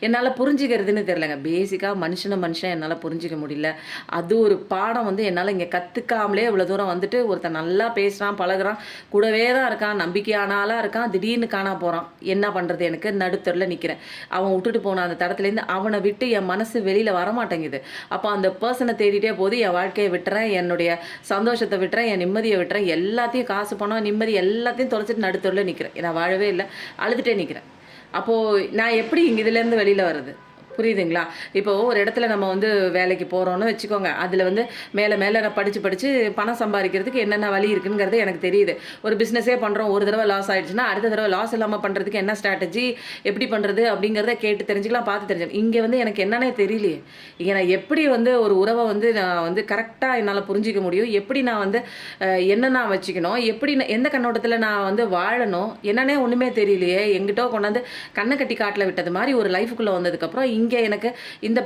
என்னால் புரிஞ்சுக்கிறதுன்னு தெரிலங்க. பேசிக்காக மனுஷன் என்னால் புரிஞ்சிக்க முடியல. அது ஒரு பாடம் வந்து என்னால் இங்கே கற்றுக்காமலே இவ்வளோ தூரம் வந்துட்டு ஒருத்தன் நல்லா பேசுகிறான், பழகுறான், கூடவே தான் இருக்கான், நம்பிக்கையானாலாக இருக்கான், திடீர்னு காணா போகிறான். என்ன பண்ணுறது, எனக்கு நடுத்தரில் நிற்கிறேன். அவன் விட்டுட்டு போன அந்த தடத்துலேருந்து அவனை விட்டு என் மனசு வெளியில் வரமாட்டேங்குது. அப்போ அந்த பர்சனை தேடிட்டே போது என் வாழ்க்கையை விட்டுறேன், என்னுடைய சந்தோஷத்தை விட்டுறேன், என் நிம்மதியை விட்டுறேன், எல்லாத்தையும் காசு பணம் நிம்மதி எல்லாத்தையும் தொலைச்சிட்டு நடுத்தூரில் நிற்கிறேன். நான் வாழவே இல்லை, அழுதுகிட்டே நிற்கிறேன். அப்போது நான் எப்படி இங்கே இதுலேருந்து வெளியில் வர்றது? புரியுதுங்களா? இப்போது ஒரு இடத்துல நம்ம வந்து வேலைக்கு போகிறோன்னு வச்சுக்கோங்க. அதில் வந்து மேலே நான் படித்து பணம் சம்பாதிக்கிறதுக்கு என்னென்ன வழி இருக்குங்கிறது எனக்கு தெரியுது. ஒரு பிஸ்னஸே பண்ணுறோம், ஒரு தடவை லாஸ் ஆகிடுச்சுன்னா அடுத்த தடவை லாஸ் இல்லாமல் பண்ணுறதுக்கு என்ன ஸ்ட்ராட்டஜி, எப்படி பண்ணுறது அப்படிங்கிறத கேட்டு தெரிஞ்சுக்கலாம், பார்த்து தெரிஞ்சுக்கலாம். இங்கே வந்து எனக்கு என்னன்னே தெரியலையே. இங்கே நான் எப்படி வந்து ஒரு உறவை வந்து நான் வந்து கரெக்டாக என்னால் புரிஞ்சிக்க முடியும், எப்படி நான் வந்து என்ன நான் வச்சுக்கணும், எப்படி எந்த கண்ணோட்டத்தில் நான் வந்து வாழணும், என்னன்னே ஒன்றுமே தெரியலையே. எங்கிட்ட கொண்டாந்து கண்ணை கட்டி காட்டில் விட்டது மாதிரி ஒரு லைஃபுக்குள்ளே வந்ததுக்கப்புறம் இங்கே எனக்கு இந்த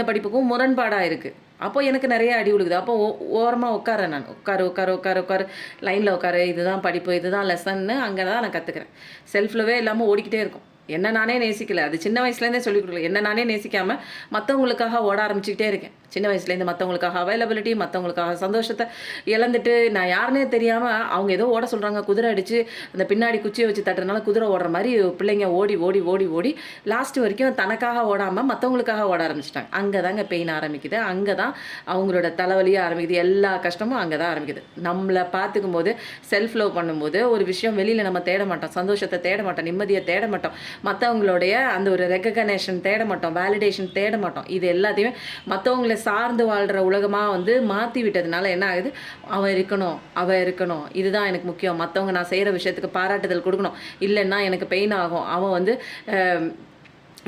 படிப்புக்கும் முரண்பாடாக இருக்குது. அப்போ எனக்கு நிறைய அடி விழுகுது. அப்போ ஓரமாக உட்காரேன், நான் உட்காரு லைனில் உட்காரு, இதுதான் படிப்பு, இதுதான் லெசன்னு அங்கே தான் நான் கற்றுக்கிறேன். செல்ஃப் லவ்வே இல்லாமல் ஓடிக்கிட்டே இருக்கும். என்ன நானே நேசிக்கல, அது சின்ன வயசுலேருந்தே சொல்லிக் கொடுக்கல. என்ன நானே நேசிக்காமல் மற்றவங்களுக்காக ஓட ஆரம்பிச்சுக்கிட்டே இருக்கேன். சின்ன வயசுலேருந்து மற்றவங்களுக்காக அவைலபிலிட்டி, மற்றவங்களுக்காக சந்தோஷத்தை இழந்துட்டு நான் யாருனே தெரியாமல் அவங்க ஏதோ ஓட சொல்கிறாங்க, குதிரை அடித்து அந்த பின்னாடி குச்சியை வச்சு தட்டுறதுனால குதிரை ஓடுற மாதிரி பிள்ளைங்க ஓடி ஓடி ஓடி ஓடி லாஸ்ட் வரைக்கும் தனக்காக ஓடாமல் மற்றவங்களுக்காக ஓட ஆரம்பிச்சிட்டாங்க. அங்கே தாங்க பெயின் ஆரம்பிக்குது, அங்கே தான் அவங்களோட தலைவலியாக ஆரம்பிக்குது, எல்லா கஷ்டமும் அங்கே தான் ஆரம்பிக்குது. நம்மளை பார்த்துக்கும் போது செல்ஃப் லவ் பண்ணும்போது ஒரு விஷயம் வெளியில் நம்ம தேட மாட்டோம், சந்தோஷத்தை தேட மாட்டோம், நிம்மதியை தேட மாட்டோம், மற்றவங்களுடைய அந்த ஒரு ரெகக்னேஷன் தேட மாட்டோம், வேலிடேஷன் தேட மாட்டோம். இது எல்லாத்தையுமே மற்றவங்களை சார்ந்து வாழ்கிற உலகமாக வந்து மாற்றி விட்டதுனால என்ன ஆகுது, அவள் இருக்கணும், இதுதான் எனக்கு முக்கியம், மற்றவங்க நான் செய்கிற விஷயத்துக்கு பாராட்டுதல் கொடுக்கணும், இல்லைன்னா எனக்கு பெயின் ஆகும், அவன் வந்து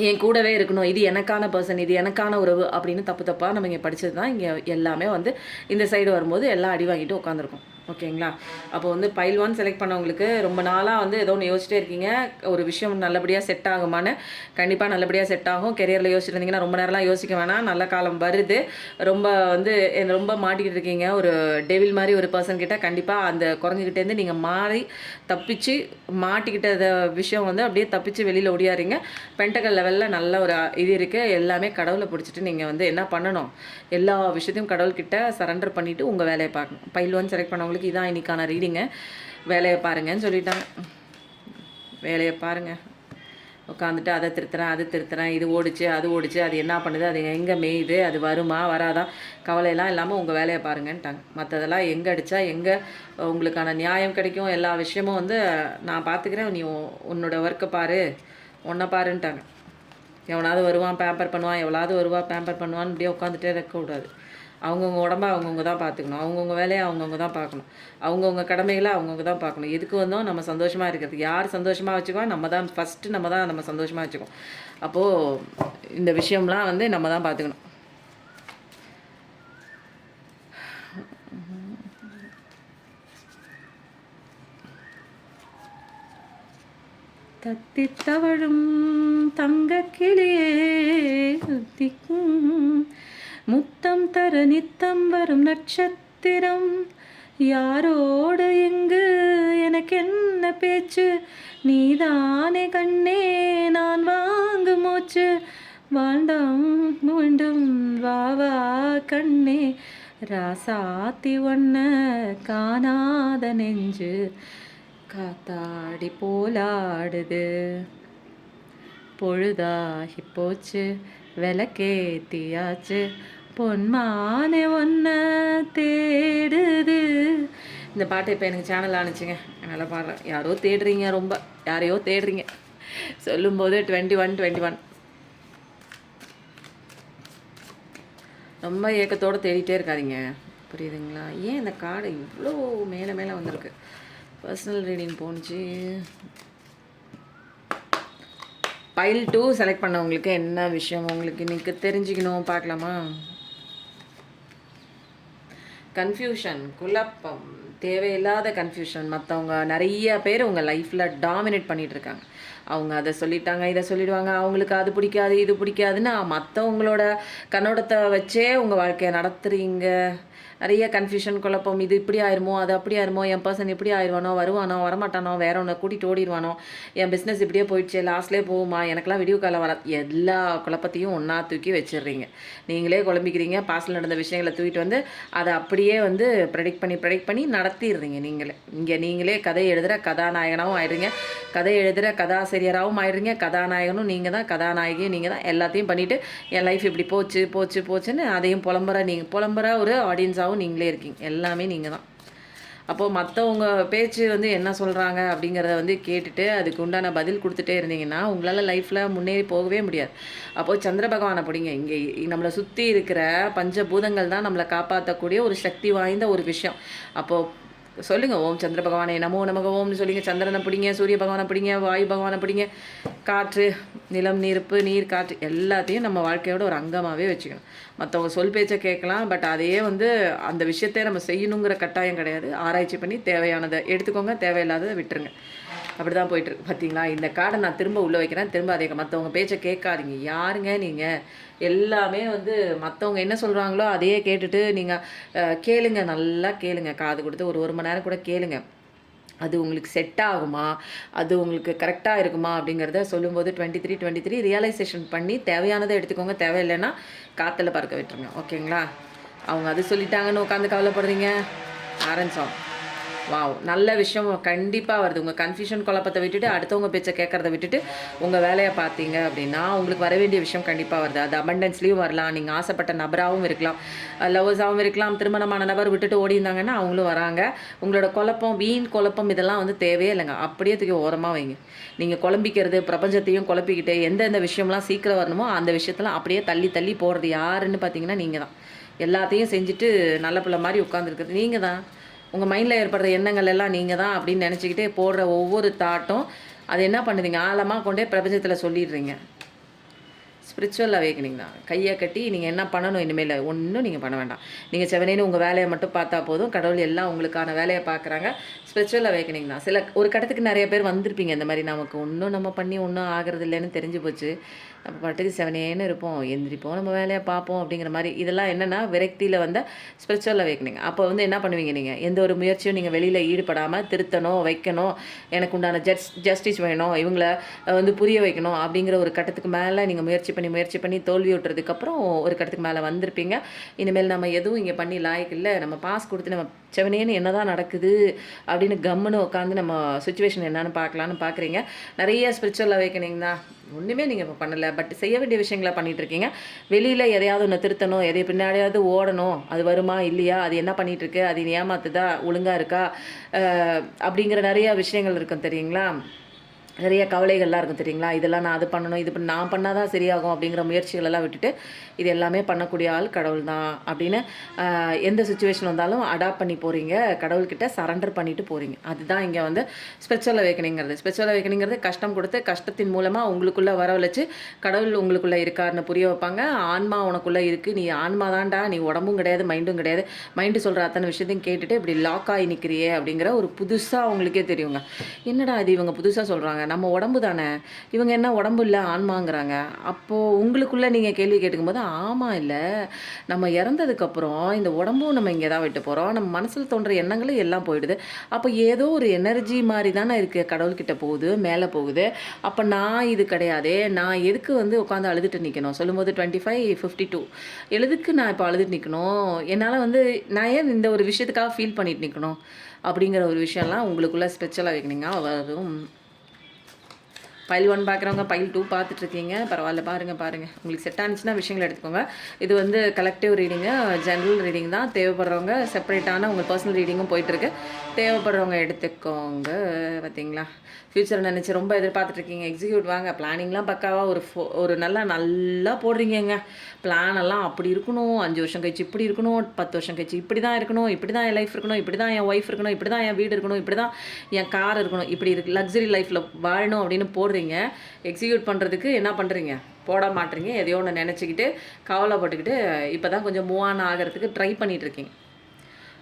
என் கூடவே இருக்கணும், இது எனக்கான பர்சன், இது எனக்கான உறவு அப்படின்னு தப்பாக நம்ம இங்கே படித்தது தான் இங்கே எல்லாமே வந்து இந்த சைடு வரும்போது எல்லாம் அடி வாங்கிட்டு உட்காந்துருக்கோம். ஓகேங்களா? அப்போ வந்து பைல் 1 செலக்ட் பண்ணவங்களுக்கு ரொம்ப நாளாக வந்து ஏதோ ஒன்று யோசிச்சிட்டே இருக்கீங்க. ஒரு விஷயம் நல்லபடியாக செட் ஆகுமான்னு. கண்டிப்பாக நல்லபடியாக செட் ஆகும். கெரியரில் யோசிச்சுட்டு இருந்தீங்கன்னா ரொம்ப நேரம்லாம் யோசிக்க வேணாம். நல்ல காலம் வருது. ரொம்ப வந்து ரொம்ப மாட்டிக்கிட்டு இருக்கீங்க. ஒரு டெவில் மாதிரி ஒரு பர்சன் கிட்ட கண்டிப்பாக அந்த குரங்குகிட்டேருந்து நீங்கள் மாறி தப்பிச்சு மாட்டிக்கிட்ட விஷயம் வந்து அப்படியே தப்பிச்சு வெளியில் ஓடியாறீங்க. பென்டகல் லெவலில் நல்ல ஒரு இது இருக்குது. எல்லாமே கடவுளை பிடிச்சிட்டு நீங்கள் வந்து என்ன பண்ணணும், எல்லா விஷயத்தையும் கடவுள்கிட்ட சரண்டர் பண்ணிவிட்டு உங்கள் வேலையை பார்க்கணும். பைல் 1 செலக்ட் பண்ணவங்களுக்கு இதான் இன்னைக்கான ரீடிங்க. வேலையை பாருங்கன்னு சொல்லிட்டாங்க. வேலையை பாருங்கள். உட்காந்துட்டு அதை திருத்துறேன், அது திருத்துறேன், இது ஓடிச்சு, அது ஓடிச்சு, அது என்ன பண்ணுது, அது எங்கே மேயுது, அது வருமா வராதா, கவலையெல்லாம் இல்லாமல் உங்கள் வேலையை பாருங்கன்ட்டாங்க. மற்றதெல்லாம் எங்கே அடித்தா எங்கே உங்களுக்கான நியாயம் கிடைக்கும், எல்லா விஷயமும் வந்து நான் பார்த்துக்கிறேன், நீ உன்னோட ஒர்க்கை பாரு, உன்னை பாருன்ட்டாங்க. எவனாவது வருவான் பேம்பர் பண்ணுவான், எவ்வளோது வருவா பேம்பர் பண்ணுவான்னு இப்படியே உட்காந்துட்டே இருக்கக்கூடாது. அவங்கவுங்க உடம்ப அவங்கவுங்க தான் பார்த்துக்கணும். அவங்கவுங்க வேலையை அவங்கவுங்க தான் பார்க்கணும். அவங்கவுங்க கடமைகளை அவங்கவுங்க தான் பார்க்கணும். எதுக்கு வந்தோம் நம்ம சந்தோஷமாக இருக்கிறதுக்கு. யார் சந்தோஷமாக வச்சுக்கோ நம்ம தான் ஃபஸ்ட்டு நம்ம சந்தோஷமாக வச்சுக்கோம். அப்போது இந்த விஷயம்லாம் வந்து நம்ம தான் பார்த்துக்கணும். தத்தி தவழும் தங்க கிளியே திக்கும் முத்தம் தர நித்தம் வரும் நட்சத்திரம் யாரோடு எங்கு எனக்கு என்ன பேச்சு நீதானே கண்ணே நான் வாங்கு மூச்சு வாழ்ந்தாம் மீண்டும் வாவா கண்ணே ராசாத்தி ஒன்ன காணாத நெஞ்சு காத்தாடி போலாடுது பொழுதாகி போச்சு விளக்கேத்தியாச்சு பொன்மானே ஒன்ன தேடுது. இந்த பாட்டை இப்போ எனக்கு சேனல் ஆனிச்சுங்க. நல்லா பாடுறேன். யாரோ தேடுறீங்க, ரொம்ப யாரையோ தேடுறீங்க சொல்லும்போது 21 ரொம்ப ஏக்கத்தோடு தேடிட்டே இருக்காதீங்க. புரியுதுங்களா? ஏன் இந்த கார்டு இவ்வளோ மேலே மேலே வந்திருக்கு? பர்சனல் ரீடிங் போணுச்சு. பைல் 2 செலக்ட் பண்ணவங்களுக்கு என்ன விஷயம் உங்களுக்கு இன்றைக்கி தெரிஞ்சுக்கணும் பார்க்கலாமா? கன்ஃபியூஷன், குழப்பம், தேவையில்லாத கன்ஃபியூஷன். மற்றவங்க நிறைய பேர் உங்கள் லைஃப்பில் டாமினேட் பண்ணிகிட்ருக்காங்க. அவங்க அதை சொல்லிட்டாங்க, இதை சொல்லிடுவாங்க, அவங்களுக்கு அது பிடிக்காது இது பிடிக்காதுன்னு மற்றவங்களோட கண்ணோட்டத்தை வச்சே உங்கள் வாழ்க்கையை நடத்துகிறீங்க. நிறைய கன்ஃபியூஷன், குழப்பம். இது இப்படி ஆயிருமோ, அது அப்படி ஆயிருமோ, என் பர்சன் இப்படி ஆயிடுவானோ, வருவானோ வரமாட்டானோ, வேற ஒன்று கூட்டிகிட்டு ஓடிடுவானோ, என் பிஸ்னஸ் இப்படியே போயிடுச்சு, லாஸ்ட்லேயே போகுமா, எனக்கெல்லாம் வீடியோ காலில் வர எல்லா குழப்பத்தையும் ஒன்றா தூக்கி வச்சிடுறீங்க. நீங்களே குழம்பிக்கிறீங்க. பாஸ்டில் நடந்த விஷயங்களை தூக்கிட்டு வந்து அதை அப்படியே வந்து ப்ரெடிக்ட் பண்ணி நடத்திடுறீங்க. நீங்களே கதை எழுதுகிற கதாநாயகனாகவும் ஆயிடுறீங்க, கதை எழுதுகிற கதாசிரியராகவும் ஆயிடுறீங்க, கதாநாயகனும் நீங்கள் தான், கதாநாயகியும் நீங்கள் தான். எல்லாத்தையும் பண்ணிவிட்டு என் லைஃப் இப்படி போச்சுன்னு அதையும் புலம்புற ஒரு ஆடியன்ஸாகவும் நீங்களே இருக்கீங்க. எல்லாமே நீங்கள் தான். அப்போது மற்றவங்க பேச்சு வந்து என்ன சொல்கிறாங்க அப்படிங்கிறத வந்து கேட்டுட்டு அதுக்கு உண்டான பதில் கொடுத்துட்டே இருந்தீங்கன்னா உங்களால் லைஃப்பில் முன்னேறி போகவே முடியாது. அப்போது சந்திர பகவானை பிடிங்க. இங்கே நம்மளை சுற்றி இருக்கிற பஞ்சபூதங்கள் தான் நம்மளை காப்பாற்றக்கூடிய ஒரு சக்தி வாய்ந்த ஒரு விஷயம். அப்போது சொல்லுங்கள், ஓம் சந்திர பகவானே நமோ நமக ஓம்னு சொல்லிங்க. சந்திரனை பிடிங்க, சூரிய பகவானை பிடிங்க, வாயு பகவானை பிடிங்க, காற்று, நிலம், நெருப்பு, நீர், காற்று எல்லாத்தையும் நம்ம வாழ்க்கையோட ஒரு அங்கமாகவே வச்சுக்கணும். மற்றவங்க சொல் பேச்சை கேட்கலாம், பட் அதையே வந்து அந்த விஷயத்தை நம்ம செய்யணுங்கிற கட்டாயம் கிடையாது. ஆராய்ச்சி பண்ணி தேவையானதை எடுத்துக்கோங்க, தேவையில்லாததை விட்டுருங்க. அப்படி தான் போயிட்டுருக்கு. பார்த்தீங்களா? இந்த கார்டை நான் திரும்ப உள்ளே வைக்கிறேன். திரும்ப அதே மற்றவங்க பேச்சை கேட்காதீங்க. யாருங்க நீங்கள்? எல்லாமே வந்து மற்றவங்க என்ன சொல்கிறாங்களோ அதையே கேட்டுட்டு நீங்கள் கேளுங்க, நல்லா கேளுங்க. காது கொடுத்து ஒரு மணி நேரம் கூட கேளுங்க. அது உங்களுக்கு செட் ஆகுமா, அது உங்களுக்கு கரெக்டாக இருக்குமா அப்படிங்கிறத சொல்லும்போது 23 ரியலைசேஷன் பண்ணி தேவையானதை எடுத்துக்கோங்க. தேவையில்லைன்னா காற்றுல பறக்க விட்டுருங்க. ஓகேங்களா? அவங்க அது சொல்லிட்டாங்கன்னு உட்காந்து கவலைப்படுறீங்க. ஆரம்பிச்சோம். வாவ், நல்ல விஷயம் கண்டிப்பாக வருது. உங்கள் கன்ஃபியூஷன் குழப்பத்தை விட்டுட்டு அடுத்தவங்க பேச்சை கேட்குறத விட்டுட்டு உங்கள் வேலையை பார்த்தீங்க அப்படின்னா உங்களுக்கு வர வேண்டிய விஷயம் கண்டிப்பாக வருது. அது அபண்டன்ஸ்லேயும் வரலாம், நீங்கள் ஆசைப்பட்ட நபராகவும் இருக்கலாம், லவ்வர்ஸாகவும் இருக்கலாம், திருமணமான நபர் விட்டுட்டு ஓடி இருந்தாங்கன்னா அவங்களும் வராங்க. உங்களோட குழப்பம், வீண் குழப்பம் இதெல்லாம் வந்து தேவையே இல்லைங்க. அப்படியே தூக்கி ஓரமாக வைங்க. நீங்கள் குழம்பிக்கிறது, பிரபஞ்சத்தையும் குழப்பிக்கிட்டு எந்தெந்த விஷயம்லாம் சீக்கிரம் வரணுமோ அந்த விஷயத்தெல்லாம் அப்படியே தள்ளி போடுறது யாருன்னு பார்த்தீங்கன்னா நீங்கள் தான். எல்லாத்தையும் செஞ்சுட்டு நல்ல பிள்ளை மாதிரி உட்காந்துருக்குறது நீங்கள் தான். உங்கள் மைண்டில் ஏற்படுற எண்ணங்கள் எல்லாம் நீங்கள் தான் அப்படின்னு நினச்சிக்கிட்டே போடுற ஒவ்வொரு தாட்டும் அது என்ன பண்ணுதுங்க, ஆழமாக கொண்டே பிரபஞ்சத்தில் சொல்லிடுறீங்க. ஸ்பிரிச்சுவல் அவேக்கனிங் தான். கையை கட்டி நீங்கள் என்ன பண்ணணும் இனிமேல் ஒன்றும் நீங்கள் பண்ண வேண்டாம். நீங்கள் செவனேன்னு உங்கள் வேலையை மட்டும் பார்த்தா போதும். கடவுள் எல்லாம் உங்களுக்கான வேலையை பார்க்குறாங்க. ஸ்பிரிச்சுவல் அவேக்கனிங் தான். ஒரு கட்டத்துக்கு நிறைய பேர் வந்திருப்பீங்க இந்த மாதிரி, நமக்கு ஒன்றும் நம்ம பண்ணி ஒன்றும் ஆகிறது இல்லைன்னு தெரிஞ்சு போச்சு, நம்ம பாட்டுக்கு செவனேன்னு இருப்போம், எந்திரிப்போம், நம்ம வேலையை பார்ப்போம் அப்படிங்கிற மாதிரி. இதெல்லாம் என்னென்னா விரக்தியில் வந்த ஸ்பிரிச்சுவல் அவேக்கனிங். அப்போ வந்து என்ன பண்ணுவீங்க, நீங்கள் எந்த ஒரு முயற்சியும் நீங்கள் வெளியில் ஈடுபடாமல் திருத்தணும், வைக்கணும், எனக்கு உண்டான ஜஸ்டிஸ் வேணும், இவங்கள வந்து புரிய வைக்கணும் அப்படிங்கிற ஒரு கட்டத்துக்கு மேலே நீங்கள் முயற்சி பண்ணி தோல்வி விட்டுறதுக்கப்புறம் ஒரு கட்டத்துக்கு மேலே வந்திருப்பீங்க. இனிமேல் நம்ம எதுவும் இங்கே பண்ணி லாய்க்கு இல்லை, நம்ம பாஸ் கொடுத்து நம்ம செவனேன்னு என்ன தான் நடக்குது அப்படின்னு கம்முன்னு உட்காந்து நம்ம சுச்சுவேஷன் என்னன்னு பார்க்கலான்னு பார்க்குறீங்க. நிறைய ஸ்பிரிச்சுவல் அவேக்கனிங் தான். ஒன்றுமே நீங்கள் இப்போ பண்ணலை, பட் செய்ய வேண்டிய விஷயங்களை பண்ணிகிட்ருக்கீங்க. வெளியில் எதையாவது ஒன்று திருத்தணும், எதை பின்னாடியாவது ஓடணும், அது வருமா இல்லையா, அது என்ன பண்ணிகிட்ருக்கு, அது ஏமாத்துதா, ஒழுங்காக இருக்கா, அப்படிங்கிற நிறையா விஷயங்கள் இருக்கும் தெரியுங்களா. நிறைய கவலைகள்லாம் இருக்கும் தெரியுங்களா. இதெல்லாம் நான் அது பண்ணணும், இது நான் பண்ணால் தான் சரியாகும் அப்படிங்கிற முயற்சிகளெல்லாம் விட்டுட்டு இது எல்லாமே பண்ணக்கூடிய ஆள் கடவுள் தான் அப்படின்னு எந்த சுச்சுவேஷன் வந்தாலும் அடாப்ட் பண்ணி போகிறீங்க, கடவுள்கிட்ட சரண்டர் பண்ணிட்டு போகிறீங்க. அதுதான் இங்கே வந்து ஸ்பிரிச்சுவல் அவேக்கனிங்கிறது. ஸ்பிரிச்சுவல் அவேக்கனிங்கிறது கஷ்டம் கொடுத்து கஷ்டத்தின் மூலமாக உங்களுக்குள்ளே வரவழைச்சு கடவுள் உங்களுக்குள்ளே இருக்காருன்னு புரிய வைப்பாங்க. ஆன்மா உனக்குள்ளே இருக்குது, நீ ஆன்மா தான்டா, நீ உடம்பும் கிடையாது மைண்டும் கிடையாது, மைண்டு சொல்கிற அத்தனை விஷயத்தையும் கேட்டுட்டு இப்படி லாக் ஆகி நிற்கிறியே அப்படிங்கிற ஒரு புதுசாக அவங்களுக்கே தெரியுங்க. என்னடா இது இவங்க புதுசாக சொல்கிறாங்க, நம்ம உடம்பு தானே, இவங்க என்ன உடம்பு இல்லை ஆன்மாங்கிறாங்க. அப்போது உங்களுக்குள்ளே நீங்கள் கேள்வி கேட்டுக்கும்போது ஆமாம், இல்லை நம்ம இறந்ததுக்கப்புறம் இந்த உடம்பும் நம்ம இங்கே தான் விட்டு போகிறோம், நம்ம மனசில் தோன்ற எண்ணங்களும் எல்லாம் போயிடுது. அப்போ ஏதோ ஒரு எனர்ஜி மாதிரி தானே இருக்குது, கடவுள்கிட்ட போகுது, மேலே போகுது. அப்போ நான் இது கிடையாதே, நான் எதுக்கு வந்து உட்காந்து அழுதுட்டு நிற்கணும் சொல்லும்போது 25:52 எதுக்கு நான் இப்போ அழுதுட்டு நிற்கணும், என்னால் வந்து நான் ஏன் இந்த ஒரு விஷயத்துக்காக ஃபீல் பண்ணிட்டு நிற்கணும் அப்படிங்கிற ஒரு விஷயம்லாம் உங்களுக்குள்ளே ஸ்பெஷலாக வைக்கணுங்க வரும். பைல் 1 பார்க்குறவங்க பைல் 2 பார்த்துட்ருக்கீங்க, பரவாயில்ல, பாருங்கள் உங்களுக்கு செட் ஆனிச்சுன்னா விஷயங்கள் எடுத்துக்கோங்க. இது வந்து கலெக்டிவ் ரீடிங்கு, ஜென்ரல் ரீடிங் தான். தேவைப்படுறவங்க செப்பரேட்டான உங்கள் பர்சனல் ரீடிங்கும் போயிட்டுருக்கு, தேவைப்படுறவங்க எடுத்துக்கோங்க. பார்த்தீங்களா, ஃப்யூச்சரை நினச்சி ரொம்ப எதிர்பார்த்துட்ருக்கீங்க, எக்ஸிக்யூட் வாங்க. பிளானிங்லாம் பக்காவாக ஒரு நல்லா போடுறீங்க. பிளானெல்லாம் அப்படி இருக்கணும், 5 வருஷம் கழிச்சு இப்படி இருக்கணும், 10 வருஷம் கழிச்சு இப்படி தான் இருக்கணும், இப்படி தான் என் லைஃப் இருக்கணும், இப்படி தான் என் ஒய்ஃப் இருக்கணும், இப்படி தான் என் வீடு இருக்கணும், இப்படி தான் என் கார் இருக்கணும், இப்படி இருக்கு லக்ஸரி லைஃப்பில் வாழணும் அப்படின்னு போடுறீங்க. எக்ஸிக்யூட் பண்ணுறதுக்கு என்ன பண்ணுறீங்க, போட மாட்டீங்க. எதையோ ஒன்று நினச்சிக்கிட்டு கவலைப்பட்டுக்கிட்டு இப்போ தான் கொஞ்சம் மூவ் ஆன் ஆகிறதுக்கு ட்ரை பண்ணிகிட்ருக்கீங்க.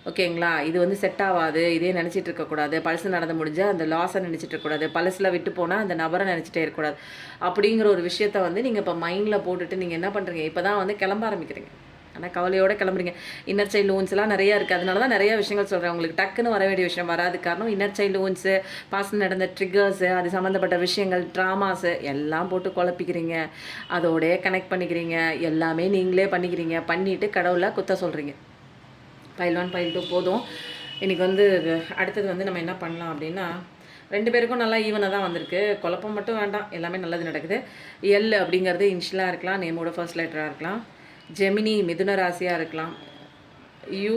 ஓகேங்களா, இது வந்து செட் ஆகாது, இதே நினச்சிட்டு இருக்கக்கூடாது, பழசு நடந்து முடிஞ்சால் அந்த லாஸை நினச்சிட்டு இருக்கக்கூடாது, பழசில் விட்டு போனால் அந்த நபரை நினச்சிட்டே இருக்கக்கூடாது அப்படிங்கிற ஒரு விஷயத்த வந்து நீங்கள் இப்போ மைண்டில் போட்டுட்டு நீங்கள் என்ன பண்ணுறீங்க, இப்போ தான் வந்து கிளம்ப ஆரம்பிக்கிறீங்க. ஆனால் கவலையோடு கிளம்புறீங்க. இன்னர் சைல்டு லோன்ஸ்லாம் நிறையா இருக்குது, அதனால தான் நிறையா விஷயங்கள் சொல்கிறேன். உங்களுக்கு டக்குன்னு வர வேண்டிய விஷயம் வராது. காரணம் இன்னர் சைல்டு லோன்ஸு, பாஸ்ட் நடந்த ட்ரிகர்ஸு, அது சம்மந்தப்பட்ட விஷயங்கள், ட்ராமாஸு எல்லாம் போட்டு குழப்பிக்கிறீங்க, அதோடய கனெக்ட் பண்ணிக்கிறீங்க, எல்லாமே நீங்களே பண்ணிக்கிறீங்க. பண்ணிவிட்டு கடவுளை குத்த சொல்கிறீங்க. பைல் 1 பைல் 2 போதும். இன்றைக்கி வந்து அடுத்தது வந்து நம்ம என்ன பண்ணலாம் அப்படின்னா, 2 பேருக்கும் நல்லா ஈவனாக தான் வந்திருக்கு, குழப்பம் மட்டும் வேண்டாம், எல்லாமே நல்லது நடக்குது. எல் அப்படிங்கிறது இனிஷியலாக இருக்கலாம், நேமோட ஃபர்ஸ்ட் லெட்டராக இருக்கலாம். ஜெமினி மிதுன ராசியாக இருக்கலாம். யூ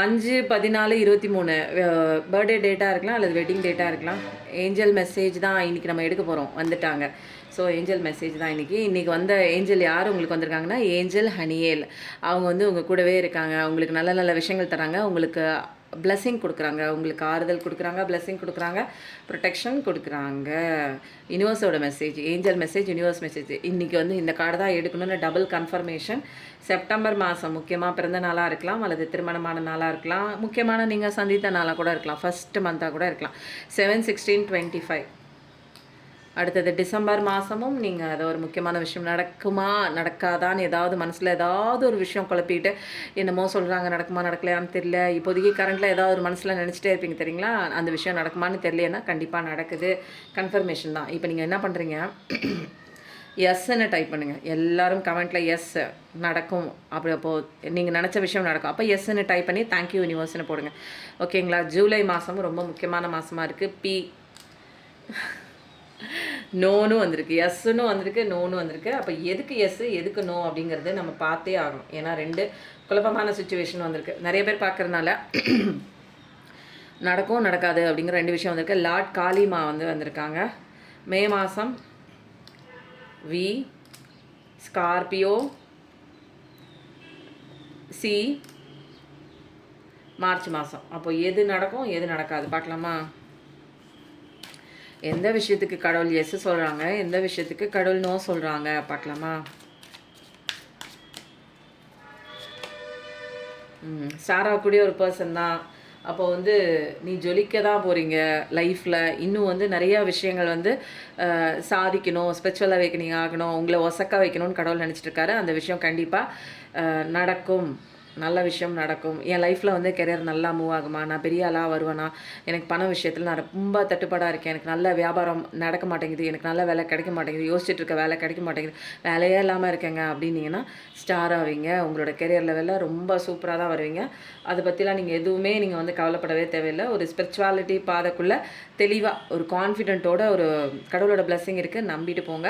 5/14/23 பர்த்டே டேட்டாக இருக்கலாம், அல்லது வெட்டிங் டேட்டாக இருக்கலாம். ஏஞ்சல் மெசேஜ் தான் இன்றைக்கி நம்ம எடுக்க போகிறோம், வந்துட்டாங்க. ஸோ ஏஞ்சல் மெசேஜ் தான் இன்றைக்கி வந்த ஏஞ்சல் யார் உங்களுக்கு வந்திருக்காங்கன்னா, ஏஞ்சல் ஹனியேல். அவங்க வந்து உங்கள் கூடவே இருக்காங்க, உங்களுக்கு நல்ல நல்ல விஷயங்கள் தராங்க, உங்களுக்கு பிளெஸ்ஸிங் கொடுக்குறாங்க, உங்களுக்கு ஆறுதல் கொடுக்குறாங்க, பிளெஸ்ஸிங் கொடுக்குறாங்க, ப்ரொடெக்ஷன் கொடுக்குறாங்க. யூனிவர்ஸோட message, angel message, universe message. இன்றைக்கி வந்து இந்த கார்டு தான் எடுக்கணும்னு டபுள் கன்ஃபர்மேஷன். செப்டம்பர் மாதம் முக்கியமாக பிறந்த நாளாக இருக்கலாம், அல்லது திருமணமான நாளாக இருக்கலாம், முக்கியமான நீங்கள் சந்தித்த நாளாக கூட இருக்கலாம், ஃபஸ்ட்டு மந்தாக கூட இருக்கலாம். 7/16/25. அடுத்தது டிசம்பர் மாதமும் நீங்கள் அதை ஒரு முக்கியமான விஷயம் நடக்குமா நடக்காதான்னு ஏதாவது மனசில் ஏதாவது ஒரு விஷயம் குழப்பிட்டு என்னமோ சொல்கிறாங்க, நடக்குமா நடக்கலையான்னு தெரியல, இப்போதைக்கு கரண்ட்டில் ஏதாவது ஒரு மனசில் நினச்சிட்டே இருப்பீங்க தெரியுங்களா. அந்த விஷயம் நடக்குமான்னு தெரியலன்னா கண்டிப்பாக நடக்குது, கன்ஃபர்மேஷன் தான். இப்போ நீங்கள் என்ன பண்ணுறீங்க, எஸ்ன்னு டைப் பண்ணுங்கள். எல்லோரும் கமெண்ட்டில் எஸ் நடக்கும், அப்படி அப்போது நீங்கள் நினச்ச விஷயம் நடக்கும். அப்போ எஸ்ன்னு டைப் பண்ணி தேங்க்யூ யூனிவர்ஸ்னு போடுங்க. ஓகேங்களா. ஜூலை மாதமும் ரொம்ப முக்கியமான மாதமாக இருக்குது. நோன்னு வந்திருக்கு, எஸ்ன்னு வந்திருக்கு, நோன்னு வந்திருக்கு. அப்போ எதுக்கு எஸ் எதுக்கு நோ அப்படிங்கிறது நம்ம பார்த்தே ஆகணும். ஏன்னா 2 குழப்பமான சுச்சுவேஷன் வந்திருக்கு. நிறைய பேர் பார்க்குறதுனால நடக்கும் நடக்காது அப்படிங்கிற 2 விஷயம் வந்திருக்கு. லார்ட் காளிமா வந்திருக்காங்க. மே மாதம் வி, ஸ்கார்பியோ, சி, மார்ச் மாதம். அப்போ எது நடக்கும் எது நடக்காது பார்க்கலாமா. எந்த விஷயத்துக்கு கடவுள் எஸ் சொல்கிறாங்க, எந்த விஷயத்துக்கு கடவுள் நோ சொல்கிறாங்க பார்க்கலாமா? சாரா கூடிய ஒரு பர்சன் தான். அப்போ வந்து நீ ஜொலிக்க தான் போகிறீங்க லைஃப்பில். இன்னும் வந்து நிறையா விஷயங்கள் வந்து சாதிக்கணும், ஸ்பிரிச்சுவல் அவேக்கனிங் ஆகணும், உங்களை ஒசக்க வைக்கணும்னு கடவுள் நினச்சிட்டு இருக்காரு. அந்த விஷயம் கண்டிப்பாக நடக்கும். நல்ல விஷயம் நடக்கும். என் லைஃப்பில் வந்து கெரியர் நல்லா மூவ் ஆகுமா, நான் பெரிய ஆளாக வருவேனா, எனக்கு பண விஷயத்தில் நான் ரொம்ப தட்டுப்பாடாக இருக்கேன், எனக்கு நல்ல வியாபாரம் நடக்க மாட்டேங்குது, எனக்கு நல்ல வேலை கிடைக்க மாட்டேங்குது, யோசிச்சுட்டு இருக்க வேலை கிடைக்க மாட்டேங்குது, வேலையே இல்லாமல் இருக்கேங்க அப்படின்னீங்கன்னா ஸ்டார் ஆவீங்க. உங்களோட கெரியர் லெவலில் ரொம்ப சூப்பராக தான் வருவீங்க. அதை பற்றிலாம் நீங்கள் எதுவுமே நீங்கள் வந்து கவலைப்படவே தேவையில்லை. ஒரு ஸ்பிரிச்சுவாலிட்டி பாதைக்குள்ளே தெளிவாக ஒரு கான்ஃபிடென்ட்டோட ஒரு கடவுளோட பிளெஸ்ஸிங் இருக்குது, நம்பிட்டு போங்க.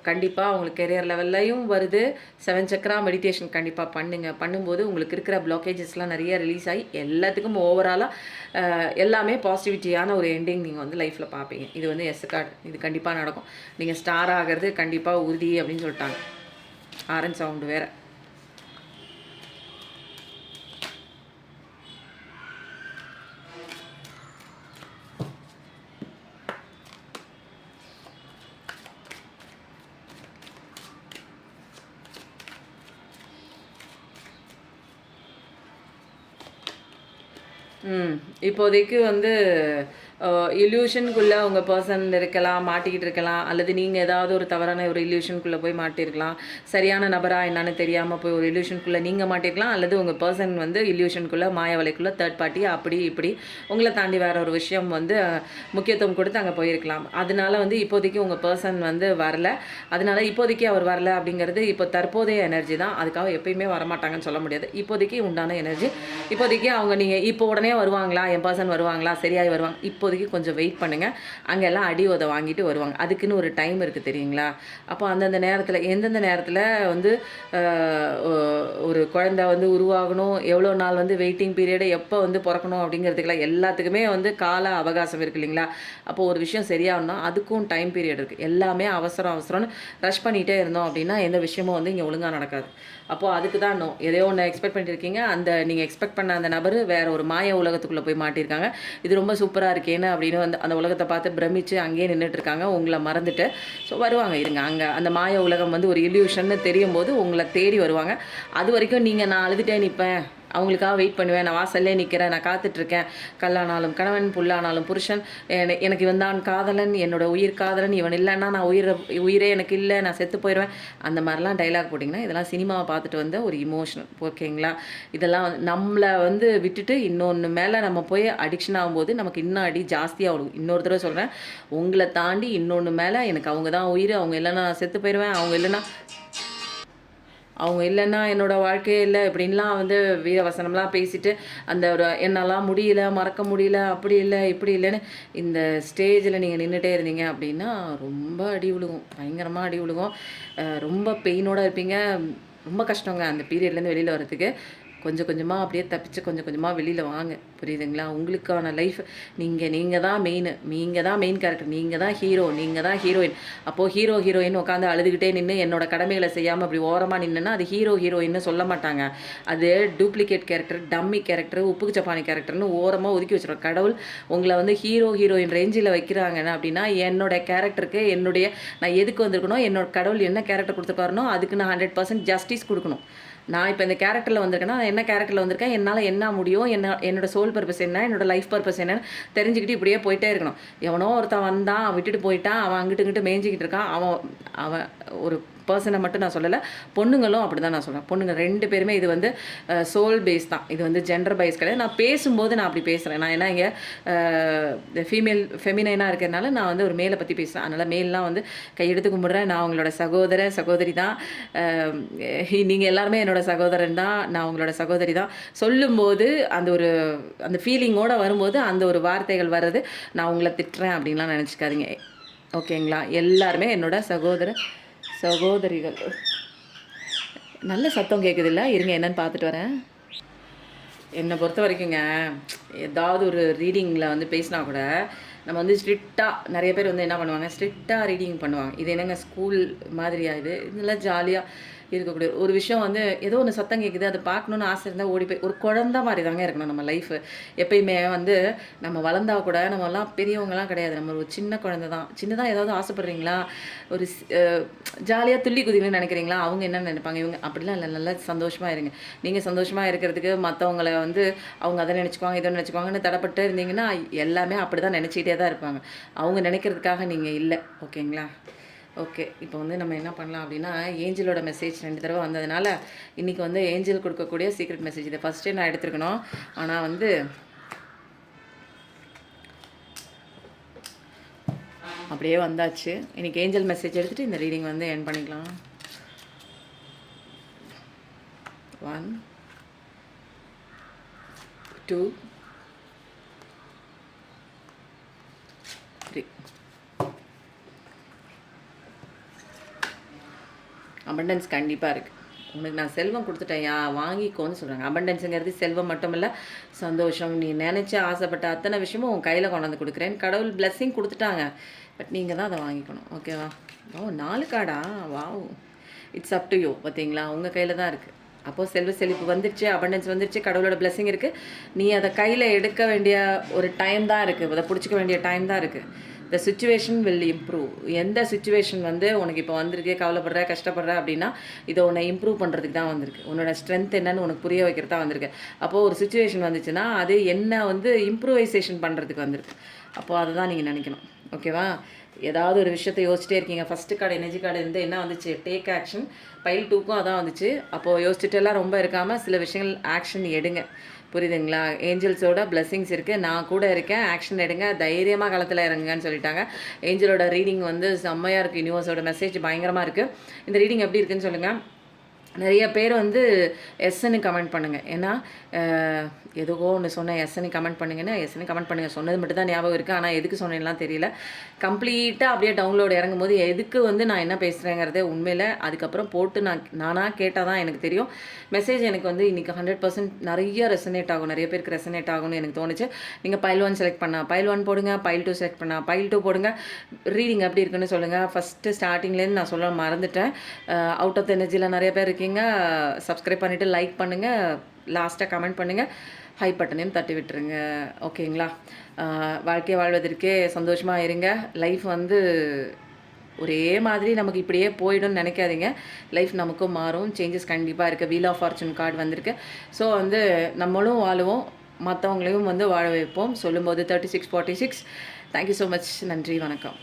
கண்டிப்பாக உங்களுக்கு கெரியர் லெவல்லையும் வருது. 7 சக்ரா மெடிடேஷன் கண்டிப்பாக பண்ணுங்கள். பண்ணும்போது உங்களுக்கு இருக்கிற பிளாக்கேஜஸ்லாம் நிறைய ரிலீஸ் ஆகி எல்லாத்துக்கும் ஓவராலாக எல்லாமே பாசிட்டிவிட்டியான ஒரு எண்டிங் நீங்கள் வந்து லைஃப்பில் பார்ப்பீங்க. இது வந்து எஸ் கார்டு, இது கண்டிப்பாக நடக்கும். நீங்கள் ஸ்டார் ஆகிறது கண்டிப்பாக உறுதி அப்படின்னு சொல்லிட்டாங்க. ஆரஞ்ச் சவுண்டு வேறு. இப்போதைக்கு வந்து இல்யூஷனுக்குள்ளே உங்கள் பர்சன் இருக்கலாம், மாட்டிக்கிட்டு இருக்கலாம். அல்லது நீங்கள் ஏதாவது ஒரு தவறான ஒரு இல்யூஷனுக்குள்ளே போய் மாட்டிருக்கலாம். சரியான நபராக என்னன்னு தெரியாமல் போய் ஒரு இல்யூஷனுக்குள்ளே நீங்கள் மாட்டிருக்கலாம். அல்லது உங்கள் பர்சன் வந்து இல்யூஷனுக்குள்ளே மாய வலைக்குள்ளே தேர்ட் பார்ட்டி அப்படி இப்படி உங்களை தாண்டி வேறு ஒரு விஷயம் வந்து முக்கியத்துவம் கொடுத்து அங்கே போயிருக்கலாம். அதனால வந்து இப்போதைக்கு உங்கள் பர்சன் வந்து வரல. அதனால இப்போதைக்கு அவர் வரல அப்படிங்கிறது இப்போ தற்போதைய எனர்ஜி தான். அதுக்காக எப்பயுமே வரமாட்டாங்கன்னு சொல்ல முடியாது. இப்போதைக்கு உண்டான எனர்ஜி. இப்போதைக்கு அவங்க நீங்கள் இப்போ உடனே வருவாங்களா, என் பர்சன் வருவாங்களா, சரியாகி வருவாங்க, இப்போதைக்கு கொஞ்சம் வெயிட் பண்ணுங்கள். அங்கெல்லாம் அடி உதை வாங்கிட்டு வருவாங்க. அதுக்குன்னு ஒரு டைம் இருக்குது தெரியுங்களா? அப்போ அந்தந்த நேரத்தில் எந்தெந்த நேரத்தில் வந்து ஒரு குழந்தை வந்து உருவாகணும், எவ்வளோ நாள் வந்து வெயிட்டிங் பீரியடு, எப்போ வந்து பிறக்கணும் அப்படிங்கிறதுக்கெல்லாம் எல்லாத்துக்குமே வந்து கால அவகாசம் இருக்குது இல்லைங்களா? அப்போது ஒரு விஷயம் சரியாகணும்னா அதுக்கும் டைம் பீரியட் இருக்குது. எல்லாமே அவசரம் அவசரம்னு ரஷ் பண்ணிகிட்டே இருந்தோம் அப்படின்னா எந்த விஷயமும் வந்து இங்கே ஒழுங்காக நடக்காது. அப்போது அதுக்கு தான் எதையோ ஒன்று எக்ஸ்பெக்ட் பண்ணியிருக்கீங்க. அந்த நீங்கள் எக்ஸ்பெக்ட் பண்ண அந்த நபர் வேறு ஒரு மாய உலகத்துக்குள்ளே போய் மாட்டியிருக்காங்க. இது ரொம்ப சூப்பராக இருக்கேன்னு அப்படின்னு வந்து அந்த உலகத்தை பார்த்து பிரமிச்சு அங்கேயே நின்றுட்டுருக்காங்க, உங்களை மறந்துட்டு. ஸோ வருவாங்க, இருங்க. அங்கே அந்த மாய உலகம் வந்து ஒரு இல்யூஷன்னு தெரியும் போது உங்களை தேடி வருவாங்க. அது வரைக்கும் நீங்கள் நான் அழுதுகிட்டே நிற்பேன், அவங்களுக்காக வெயிட் பண்ணுவேன், நான் வாசல்லே நிற்கிறேன், நான் காத்துட்ருக்கேன், கல்லானாலும் கணவன் புல்லானாலும் புருஷன், எனக்கு இவன் தான் காதலன், என்னோட உயிர் காதலன், இவன் இல்லைன்னா நான் உயிரே எனக்கு இல்லை, நான் செத்து போயிடுவேன், அந்த மாதிரிலாம் டைலாக் போட்டிங்கன்னா இதெல்லாம் சினிமாவை பார்த்துட்டு வந்த ஒரு இமோஷனல். ஓகேங்களா? இதெல்லாம் நம்மளை வந்து விட்டுட்டு இன்னொன்று மேலே நம்ம போய் அடிக்ஷன் ஆகும்போது நமக்கு இன்னும் அடி ஜாஸ்தியாக வரும். இன்னொரு தடவை சொல்கிறேன், உங்களை தாண்டி இன்னொன்று மேலே எனக்கு அவங்க தான் உயிர், அவங்க இல்லைன்னா நான் செத்து போயிடுவேன், அவங்க இல்லைன்னா என்னோடய வாழ்க்கையே இல்லை இப்படின்லாம் வந்து வீரவசனம்லாம் பேசிட்டு அந்த ஒரு என்னால் முடியல, மறக்க முடியல, அப்படி இல்லை இப்படி இல்லைன்னு இந்த ஸ்டேஜில் நீங்கள் நின்றுட்டே இருந்தீங்க அப்படின்னா ரொம்ப அடி விழுகும், பயங்கரமாக அடி விழுகும். ரொம்ப பெயினோடு இருப்பீங்க. ரொம்ப கஷ்டங்க அந்த பீரியட்லேருந்து வெளியில் வரதுக்கு. கொஞ்சம் கொஞ்சமாக அப்படியே தப்பிச்சு கொஞ்சம் கொஞ்சமாக வெளியில் வாங்க, புரியுதுங்களா? உங்களுக்கான லைஃப் நீங்கள் தான் மெயின் கேரக்டர், நீங்கள் தான் ஹீரோ, நீங்கள் தான் ஹீரோயின். அப்போது ஹீரோயின் உட்காந்து அழுதுகிட்டே நின்று என்னோட கடமைகளை செய்யாமல் அப்படி ஓரமாக நின்றுன்னா அது ஹீரோயின்னு சொல்ல மாட்டாங்க. அது டூப்ளிகேட் கேரக்டர், டம்மி கேரக்டர், உப்புக்கு சப்பானி கேரக்டர்னு ஓரமாக ஒதுக்கி வச்சுருவோம். கடவுள் உங்களை வந்து ஹீரோயின் ரேஞ்சில் வைக்கிறாங்க அப்படின்னா என்னோட கேரக்டருக்கு நான் எதுக்கு வந்திருக்கணும், என்னோட கடவுள் என்ன கேரக்டர் கொடுத்துருக்காருனோ அதுக்கு நான் 100% ஜஸ்டிஸ் கொடுக்கணும். நான் இப்போ இந்த கேரக்டரில் வந்திருக்கேன்னா என்ன கேரக்டரில் வந்திருக்கேன், என்னால் என்ன முடியும், என்னோட சோல் பர்பஸ் என்ன, என்னோட லைஃப் பர்பஸ் என்னன்னு தெரிஞ்சுக்கிட்டு இப்படியே போயிட்டே இருக்கணும். எவனோ ஒருத்தன் வந்தான், விட்டுட்டு போயிட்டான், அவன் அங்கிட்டு இங்கிட்டு மேய்ஞ்சிக்கிட்டு இருக்கான், அவன் ஒரு பர்சனை மட்டும் நான் சொல்லலை, பொண்ணுங்களும் அப்படி தான் நான் சொல்கிறேன். பொண்ணுங்க 2 பேருமே இது வந்து சோல் பேஸ் தான், இது வந்து ஜெண்டர் பைஸ் கிடையாது. நான் பேசும்போது நான் அப்படி பேசுகிறேன். நான் ஏன்னா இங்கே ஃபெமினைனாக இருக்கிறதுனால நான் வந்து ஒரு மேலை பற்றி பேசுகிறேன். அதனால் மேல்லாம் வந்து கையெடுத்து கும்பிட்றேன். நான் உங்களோட சகோதரி தான். நீங்கள் எல்லாருமே என்னோட சகோதரன் தான், நான் உங்களோட சகோதரி தான். சொல்லும்போது அந்த ஃபீலிங்கோடு வரும்போது அந்த ஒரு வார்த்தைகள் வர்றது, நான் உங்களை திட்டுறேன் அப்படின்லாம் நினச்சிக்காதீங்க. ஓகேங்களா? எல்லாருமே என்னோட சகோதரிகள். நல்ல சத்தம் கேட்குதில்ல, இருங்க என்னன்னு பார்த்துட்டு வரேன். என்னை பொறுத்த வரைக்குங்க, ஏதாவது ஒரு ரீடிங்கில் வந்து பேசினா கூட நம்ம வந்து ஸ்ட்ரிக்டாக நிறைய பேர் வந்து என்ன பண்ணுவாங்க, ஸ்ட்ரிக்டாக ரீடிங் பண்ணுவாங்க. இது என்னங்க ஸ்கூல் மாதிரியா? இதெல்லாம் ஜாலியாக இருக்கக்கூடிய ஒரு விஷயம் வந்து ஏதோ ஒன்று சத்தம் கேட்குது, அதை பார்க்கணுன்னு ஆசை இருந்தால் ஓடி போய் ஒரு குழந்த மாதிரி தாங்க இருக்கணும் நம்ம லைஃபு. எப்பயுமே வந்து நம்ம வளர்ந்தா கூட நம்மலாம் பெரியவங்கலாம் கிடையாது. நம்ம ஒரு சின்ன குழந்தை தான். சின்னதாக ஏதாவது ஆசைப்படுறீங்களா, ஒரு ஜாலியாக துள்ளி குதிக்கணும்னு நினைக்கிறீங்களா, அவங்க என்ன நினைப்பாங்க, இவங்க அப்படிலாம் இல்லை. நல்லா சந்தோஷமாக இருங்க. நீங்கள் சந்தோஷமாக இருக்கிறதுக்கு மற்றவங்கள வந்து அவங்க அதை நினச்சிக்குவாங்க இதை நினச்சிக்குவாங்கன்னு தடப்பட்டு இருந்தீங்கன்னா எல்லாமே அப்படி தான் நினச்சிக்கிட்டே தான் இருப்பாங்க. அவங்க நினைக்கிறதுக்காக நீங்கள் இல்லை. ஓகேங்களா? ஓகே. இப்போ வந்து நம்ம என்ன பண்ணலாம் அப்படின்னா, ஏஞ்சலோட மெசேஜ் 2 தடவை வந்ததுனால, இன்றைக்கி வந்து ஏஞ்சல் கொடுக்கக்கூடிய சீக்ரெட் மெசேஜ் இதை ஃபஸ்ட்டே நான் எடுத்துருக்கணும். ஆனால் வந்து அப்படியே வந்தாச்சு. இன்றைக்கி ஏஞ்சல் மெசேஜ் எடுத்துகிட்டு இந்த ரீடிங் வந்து எண்ட் பண்ணிக்கலாம். 1 2 3. அபண்டன்ஸ் கண்டிப்பாக இருக்குது. உனக்கு நான் செல்வம் கொடுத்துட்டேன்யா, வாங்கிக்கோன்னு சொல்கிறாங்க. அபண்டன்ஸுங்கிறது செல்வம் மட்டும் இல்லை, சந்தோஷம். நீ நினச்சி ஆசைப்பட்ட அத்தனை விஷயமும் உன் கையில் கொண்டு வந்து கொடுக்குறேன். கடவுள் பிளெஸ்ஸிங் கொடுத்துட்டாங்க. பட் நீங்கள் தான் அதை வாங்கிக்கணும். ஓகேவா? ஓ 4 கார்டா? Wow, it's up to you. பார்த்தீங்களா, உங்கள் கையில் தான் இருக்குது. அப்போது செல்வ செழிப்பு வந்துடுச்சு, அபண்டன்ஸ் வந்துடுச்சு, கடவுளோட பிளெஸ்ஸிங் இருக்குது. நீ அதை கையில் எடுக்க வேண்டிய ஒரு டைம் தான் இருக்குது, அதை பிடிச்சிக்க வேண்டிய டைம் தான் இருக்குது. The situation will improve. எந்த சுச்சுவேஷன் வந்து உனக்கு இப்போ வந்திருக்கு, கவலைப்படுற கஷ்டப்படுற அப்படின்னா இதை உன்னை இம்ப்ரூவ் பண்ணுறதுக்கு தான் வந்திருக்கு. உன்னோட ஸ்ட்ரென்த் என்னன்னு உனக்கு புரிய வைக்கிறது தான் வந்திருக்கு. அப்போது ஒரு சுச்சுவேஷன் வந்துச்சுன்னா அது என்ன வந்து இம்ப்ரூவைசேஷன் பண்ணுறதுக்கு வந்திருக்கு. அப்போது அதை தான் நீங்கள் நினைக்கணும். ஓகேவா? ஏதாவது ஒரு விஷயத்தை யோசிச்சிட்டே இருக்கீங்க. ஃபஸ்ட்டு கார்டு எனர்ஜி கார்டு இருந்து என்ன வந்துச்சு, டேக் ஆக்ஷன். பைல் 2க்கும் அதான் வந்துச்சு. அப்போது யோசிச்சுட்டுலாம் ரொம்ப இருக்காமல் சில விஷயங்கள் ஆக்ஷன் எடுங்க. புரியுதுங்களா? ஏஞ்சல்ஸோட பிளெஸ்ஸிங்ஸ் இருக்குது, நான் கூட இருக்கேன், ஆக்ஷன் எடுங்க, தைரியமாக களத்தில் இறங்குங்கன்னு சொல்லிட்டாங்க. ஏஞ்சலோட ரீடிங் வந்து செம்மையாக இருக்குது. யூனிவர்ஸோட மெசேஜ் பயங்கரமாக இருக்குது. இந்த ரீடிங் எப்படி இருக்குன்னு சொல்லுங்கள். நிறைய பேர் வந்து எஸ்ன்னு கமெண்ட் பண்ணுங்கள். ஏன்னா எதுக்கோ ஒன்று சொன்னேன், எஸ்ன்னு கமெண்ட் பண்ணுங்கன்னா எஸ்ன்னு கமெண்ட் பண்ணுங்கள். சொன்னது மட்டும் தான் ஞாபகம் இருக்குது, ஆனால் எதுக்கு சொன்னேன்லாம் தெரியல. கம்ப்ளீட்டாக அப்படியே டவுன்லோடு இறங்கும் போது எதுக்கு வந்து நான் என்ன பேசுகிறேங்கிறதே உண்மையில் அதுக்கப்புறம் போட்டு நானாக கேட்டால் தான் எனக்கு தெரியும். மெசேஜ் எனக்கு வந்து இன்றைக்கி 100% நிறைய ரெசனேட் ஆகும், நிறைய பேருக்கு ரெசனேட் ஆகும்னு எனக்கு தோணுச்சு. நீங்கள் பைல் 1 செலக்ட் பண்ணால் பைல் 1 போடுங்க, பைல் 2 செலக்ட் பண்ணால் பைல் 2 போடுங்க. ரீடிங் எப்படி இருக்குன்னு சொல்லுங்கள். ஃபஸ்ட்டு ஸ்டார்டிங்லேருந்து நான் சொல்ல மறந்துட்டேன். அவுட் ஆஃப் த எனர்ஜியில் நிறைய பேர் இருக்கீங்க. சப்ஸ்கிரைப் பண்ணிவிட்டு லைக் பண்ணுங்கள், லாஸ்ட்டாக கமெண்ட் பண்ணுங்கள், ஹை பட்டனையும் தட்டி விட்டுருங்க. ஓகேங்களா? வாழ்க்கையை வாழ்வதற்கே சந்தோஷமாக இருங்க. லைஃப் வந்து ஒரே மாதிரி நமக்கு இப்படியே போயிடும்னு நினைக்காதீங்க. லைஃப் நமக்கும் மாறும், சேஞ்சஸ் கண்டிப்பாக இருக்குது. வீல் ஆஃப் ஃபார்ச்சூன் கார்டு வந்திருக்கு. ஸோ வந்து நம்மளும் வாழுவோம், மற்றவங்களையும் வந்து வாழ வைப்போம். சொல்லும்போது 3646. Thank you so much. நன்றி, வணக்கம்.